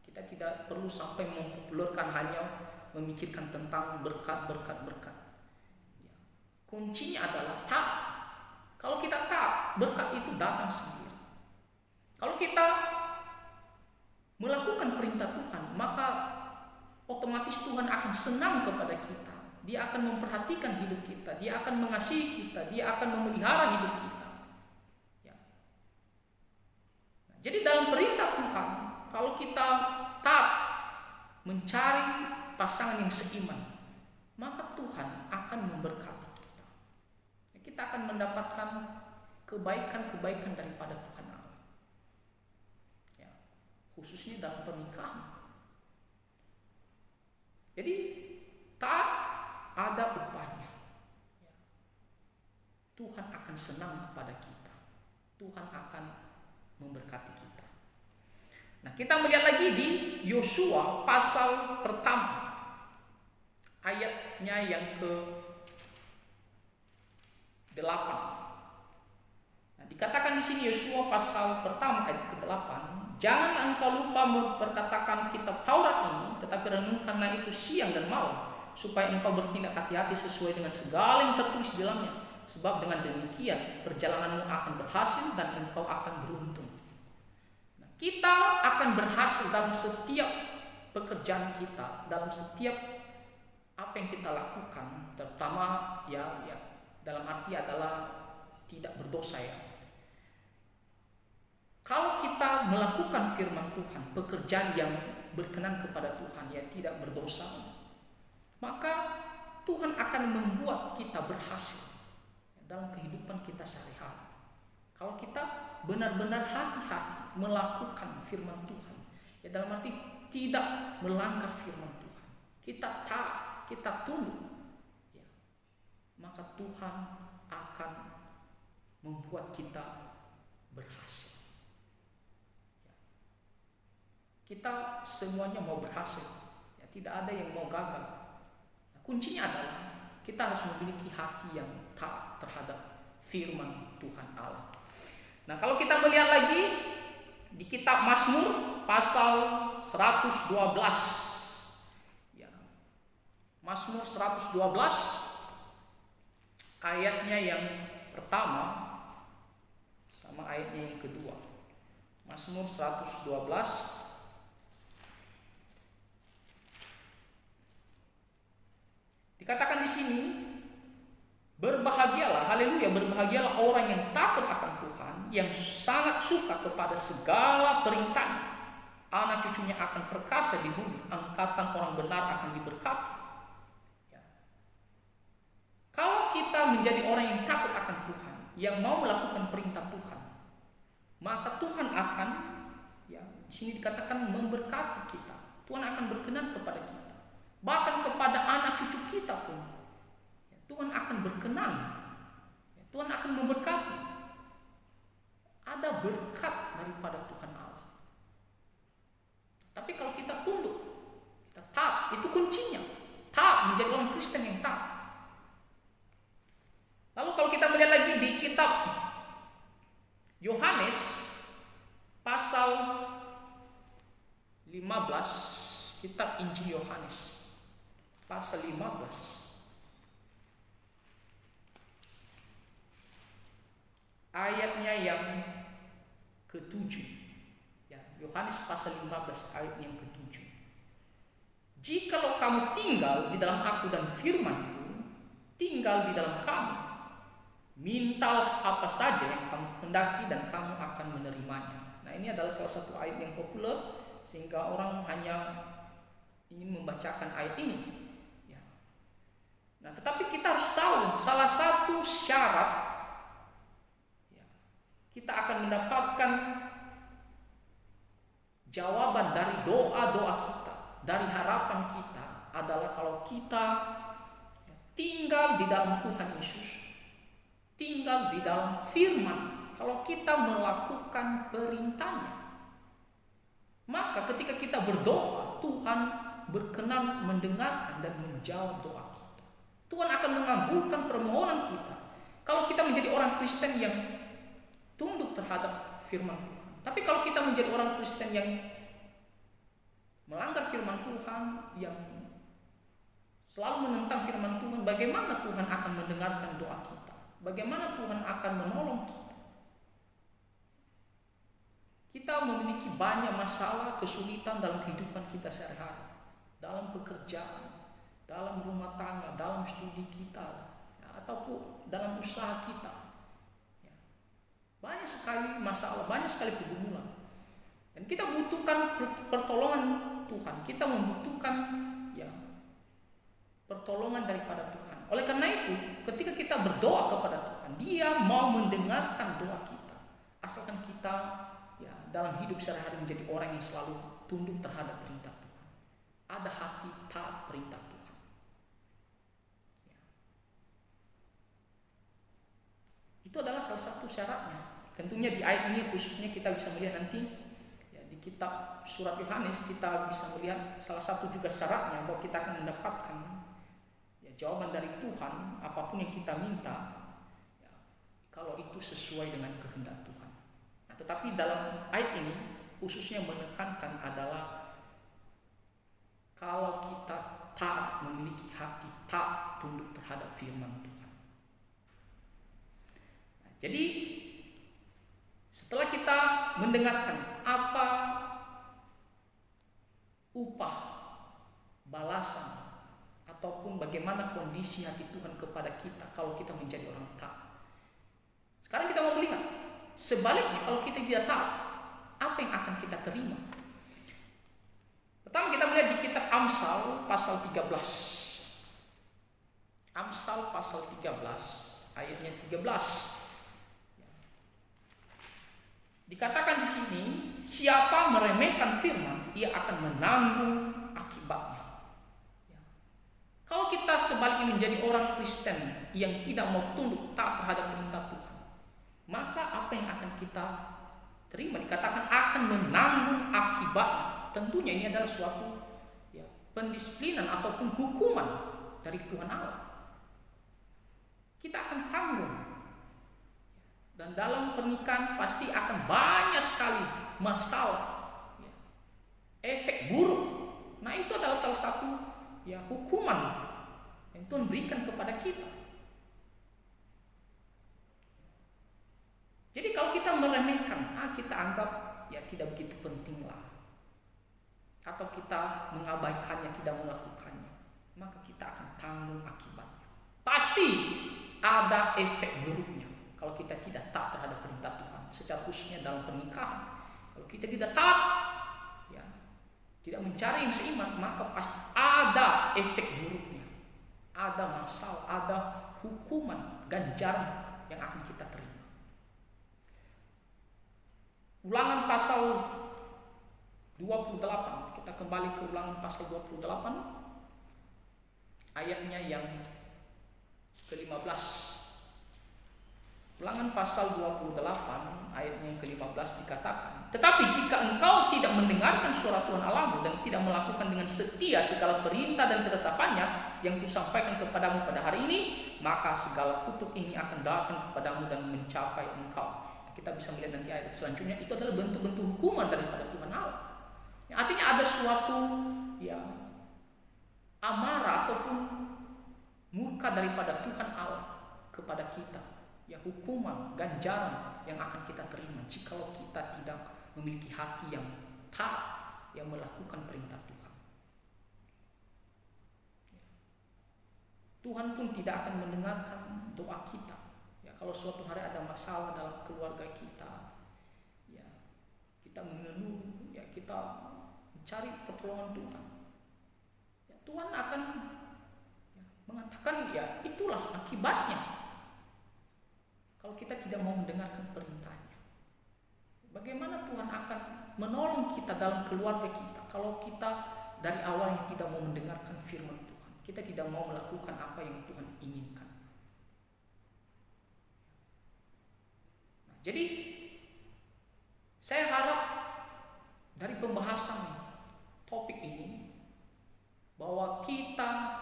Kita tidak perlu sampai mempopulerkan, hanya memikirkan tentang berkat. Kuncinya adalah taat. Kalau kita taat, berkat itu datang sendiri. Kalau kita melakukan perintah Tuhan, maka otomatis Tuhan akan senang kepada kita. Dia akan memperhatikan hidup kita, Dia akan mengasihi kita, Dia akan memelihara hidup kita. Ya. Nah, jadi dalam perintah Tuhan, kalau kita taat mencari pasangan yang seiman, maka Tuhan akan memberkati kita. Kita akan mendapatkan kebaikan-kebaikan daripada Tuhan Allah. Ya, khususnya dalam pernikahan. Jadi taat ada upahnya. Ya. Tuhan akan senang kepada kita. Tuhan akan memberkati kita. Nah, kita melihat lagi di Yosua pasal pertama, ayatnya yang ke-8. Nah, dikatakan di sini Yosua pasal pertama ayat ke-8, jangan engkau lupa memperkatakan kitab Taurat ini, tetapi renungkanlah itu siang dan malam, supaya engkau bertindak hati-hati sesuai dengan segala yang tertulis di dalamnya. Sebab dengan demikian perjalananmu akan berhasil dan engkau akan beruntung. Kita akan berhasil dalam setiap pekerjaan kita, dalam setiap apa yang kita lakukan, terutama dalam arti adalah tidak berdosa ya. Kalau kita melakukan firman Tuhan, pekerjaan yang berkenan kepada Tuhan, ya tidak berdosa, maka Tuhan akan membuat kita berhasil dalam kehidupan kita sehari-hari. Kalau kita benar-benar hati-hati melakukan firman Tuhan, ya dalam arti tidak melanggar firman Tuhan, kita taat, kita tunduk, ya, maka Tuhan akan membuat kita berhasil. Ya. Kita semuanya mau berhasil, ya, tidak ada yang mau gagal. Nah, kuncinya adalah kita harus memiliki hati yang taat terhadap firman Tuhan Allah. Nah, kalau kita melihat lagi di kitab Mazmur pasal 112. Ya. Mazmur 112 ayatnya yang pertama sama ayatnya yang kedua. Mazmur 112 dikatakan di sini, berbahagialah, haleluya, berbahagialah orang yang takut akan Tuhan, yang sangat suka kepada segala perintahnya. Anak cucunya akan perkasa di bumi, angkatan orang benar akan diberkati. Ya. Kalau kita menjadi orang yang takut akan Tuhan, yang mau melakukan perintah Tuhan, maka Tuhan akan, ya, di sini dikatakan memberkati kita. Tuhan akan berkenan kepada kita. Bahkan kepada anak cucu kita pun, ya, Tuhan akan berkenan, ya, Tuhan akan memberkati. Ada berkat daripada Tuhan Allah. Tapi kalau kita tunduk, kita taat, itu kuncinya. Taat, menjadi orang Kristen yang taat. Lalu kalau kita melihat lagi di kitab Yohanes pasal 15, kitab Injil Yohanes pasal 15 ayatnya yang ke-7. Ya, Yohanes pasal 15 ayat yang ke-7. Jikalau kamu tinggal di dalam aku dan firman-Ku tinggal di dalam kamu, mintalah apa saja yang kamu kehendaki dan kamu akan menerimanya. Nah, ini adalah salah satu ayat yang populer sehingga orang hanya ingin membacakan ayat ini. Nah, tetapi kita harus tahu salah satu syarat, ya, kita akan mendapatkan jawaban dari doa-doa kita, dari harapan kita adalah kalau kita tinggal di dalam Tuhan Yesus, tinggal di dalam firman, kalau kita melakukan perintahnya. Maka ketika kita berdoa, Tuhan berkenan mendengarkan dan menjawab doa kita. Tuhan akan mengabulkan permohonan kita kalau kita menjadi orang Kristen yang tunduk terhadap firman Tuhan. Tapi kalau kita menjadi orang Kristen yang melanggar firman Tuhan, yang selalu menentang firman Tuhan, bagaimana Tuhan akan mendengarkan doa kita? Bagaimana Tuhan akan menolong kita? Kita memiliki banyak masalah, kesulitan dalam kehidupan kita sehari-hari, dalam pekerjaan, dalam rumah tangga, dalam studi kita, ya, ataupun dalam usaha kita. Ya. Banyak sekali masalah, banyak sekali pergumulan. Dan kita butuhkan pertolongan Tuhan. Kita membutuhkan, ya, pertolongan daripada Tuhan. Oleh karena itu, ketika kita berdoa kepada Tuhan, Dia mau mendengarkan doa kita. Asalkan kita, ya, dalam hidup sehari-hari menjadi orang yang selalu tunduk terhadap perintah Tuhan. Ada hati taat perintah Tuhan. Itu adalah salah satu syaratnya. Tentunya di ayat ini khususnya kita bisa melihat nanti, ya, di kitab surat Yohanes kita bisa melihat salah satu juga syaratnya bahwa kita akan mendapatkan, ya, jawaban dari Tuhan apapun yang kita minta, ya, kalau itu sesuai dengan kehendak Tuhan. Nah, tetapi dalam ayat ini khususnya menekankan adalah kalau kita taat, memiliki hati taat tunduk terhadap firman Tuhan. Jadi setelah kita mendengarkan apa upah, balasan ataupun bagaimana kondisi hati Tuhan kepada kita kalau kita menjadi orang taat. Sekarang kita mau melihat sebaliknya, kalau kita tidak taat, apa yang akan kita terima? Pertama kita melihat di kitab Amsal pasal 13. Amsal pasal 13 ayatnya 13. Dikatakan di sini, siapa meremehkan firman, ia akan menanggung akibatnya. Kalau kita sebaliknya menjadi orang Kristen yang tidak mau tunduk taat terhadap perintah Tuhan, maka apa yang akan kita terima? Dikatakan akan menanggung akibatnya. Tentunya ini adalah suatu pendisiplinan ataupun hukuman dari Tuhan Allah. Kita akan tanggung. Dan dalam pernikahan pasti akan banyak sekali masalah, efek buruk. Nah itu adalah salah satu hukuman yang Tuhan berikan kepada kita. Jadi kalau kita meremehkan, kita anggap tidak begitu penting lah, atau kita mengabaikannya, tidak melakukannya, maka kita akan tanggung akibatnya. Pasti ada efek buruknya kalau kita tidak taat terhadap perintah Tuhan, secara khususnya dalam pernikahan. Kalau kita tidak taat, tidak mencari yang seiman, maka pasti ada efek buruknya, ada masalah, ada hukuman, ganjaran yang akan kita terima. Ulangan pasal 28, kita kembali ke Ulangan pasal 28, ayatnya yang ke-15. Ulangan pasal 28 ayatnya yang ke-15 dikatakan, tetapi jika engkau tidak mendengarkan suara Tuhan Allahmu dan tidak melakukan dengan setia segala perintah dan ketetapannya yang kusampaikan kepadamu pada hari ini, maka segala kutuk ini akan datang kepadamu dan mencapai engkau. Kita bisa melihat nanti ayat selanjutnya, itu adalah bentuk-bentuk hukuman daripada Tuhan Allah. Artinya ada suatu amarah ataupun murka daripada Tuhan Allah kepada kita. Hukuman, ganjaran yang akan kita terima jikalau kita tidak memiliki hati yang taat, yang melakukan perintah Tuhan. Tuhan pun tidak akan mendengarkan doa kita. Kalau suatu hari ada masalah dalam keluarga kita, kita mengeluh, kita mencari pertolongan Tuhan, Tuhan akan mengatakan itulah akibatnya. Kalau kita tidak mau mendengarkan perintahnya, bagaimana Tuhan akan menolong kita dalam keluarga kita kalau kita dari awalnya tidak mau mendengarkan firman Tuhan, kita tidak mau melakukan apa yang Tuhan inginkan. Jadi saya harap dari pembahasan topik ini bahwa kita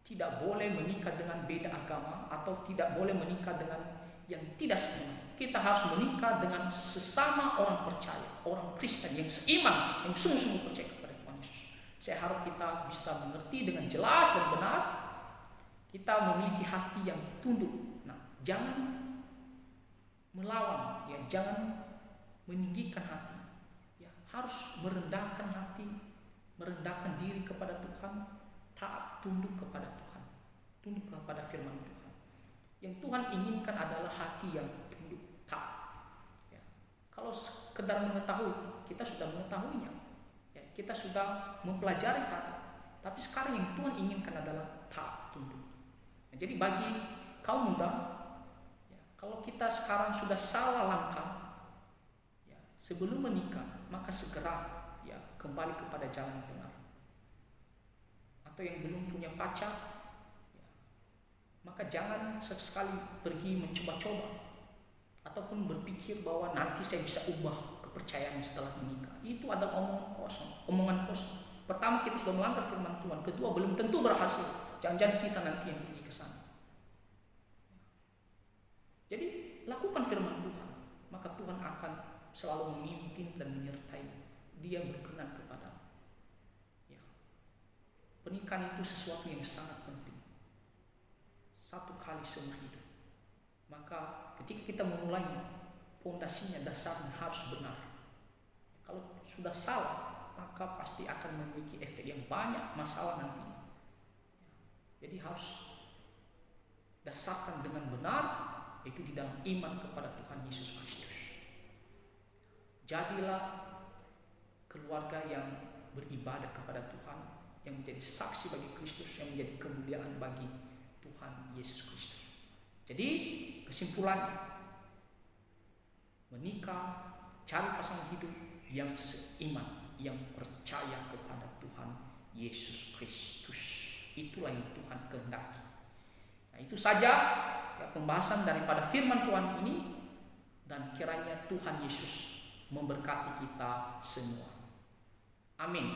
tidak boleh menikah dengan beda agama atau tidak boleh menikah dengan yang tidak seiman. Kita harus menikah dengan sesama orang percaya, orang Kristen yang seiman, yang sungguh-sungguh percaya kepada Tuhan Yesus. Saya harap kita bisa mengerti dengan jelas dan benar. Kita memiliki hati yang tunduk. Jangan melawan, jangan meninggikan hati. Harus merendahkan hati, merendahkan diri kepada Tuhan, taat, tunduk kepada Tuhan, tunduk kepada firman Tuhan. Yang Tuhan inginkan adalah hati yang tunduk, taat. Kalau sekedar mengetahui, kita sudah mengetahuinya, kita sudah mempelajari tadi. Tapi sekarang yang Tuhan inginkan adalah taat, tunduk. Jadi bagi kaum muda, kalau kita sekarang sudah salah langkah, sebelum menikah, maka segera kembali kepada jalan yang benar. Atau yang belum punya pacar, maka jangan sesekali pergi mencoba-coba ataupun berpikir bahwa nanti saya bisa ubah kepercayaan setelah menikah. Itu adalah omongan kosong. Pertama, kita sudah melanggar firman Tuhan. Kedua, belum tentu berhasil. Jangan-jangan kita nanti yang pergi ke sana. Jadi lakukan firman Tuhan, maka Tuhan akan selalu memimpin dan menyertai. Dia berkenan kepada. Pernikahan itu sesuatu yang sangat penting. Satu kali seumur hidup. Maka ketika kita memulainya, pondasinya, dasarnya harus benar. Kalau sudah salah, maka pasti akan memiliki efek yang banyak masalah nantinya. Jadi harus dasarkan dengan benar, yaitu di dalam iman kepada Tuhan Yesus Kristus. Jadilah keluarga yang beribadah kepada Tuhan, yang menjadi saksi bagi Kristus, yang menjadi kemuliaan bagi Tuhan Yesus Kristus. Jadi kesimpulannya, menikah, cari pasangan hidup yang seiman, yang percaya kepada Tuhan Yesus Kristus. Itulah yang Tuhan kehendaki. Nah, itu saja ya, pembahasan daripada firman Tuhan ini, dan kiranya Tuhan Yesus memberkati kita semua. Amin.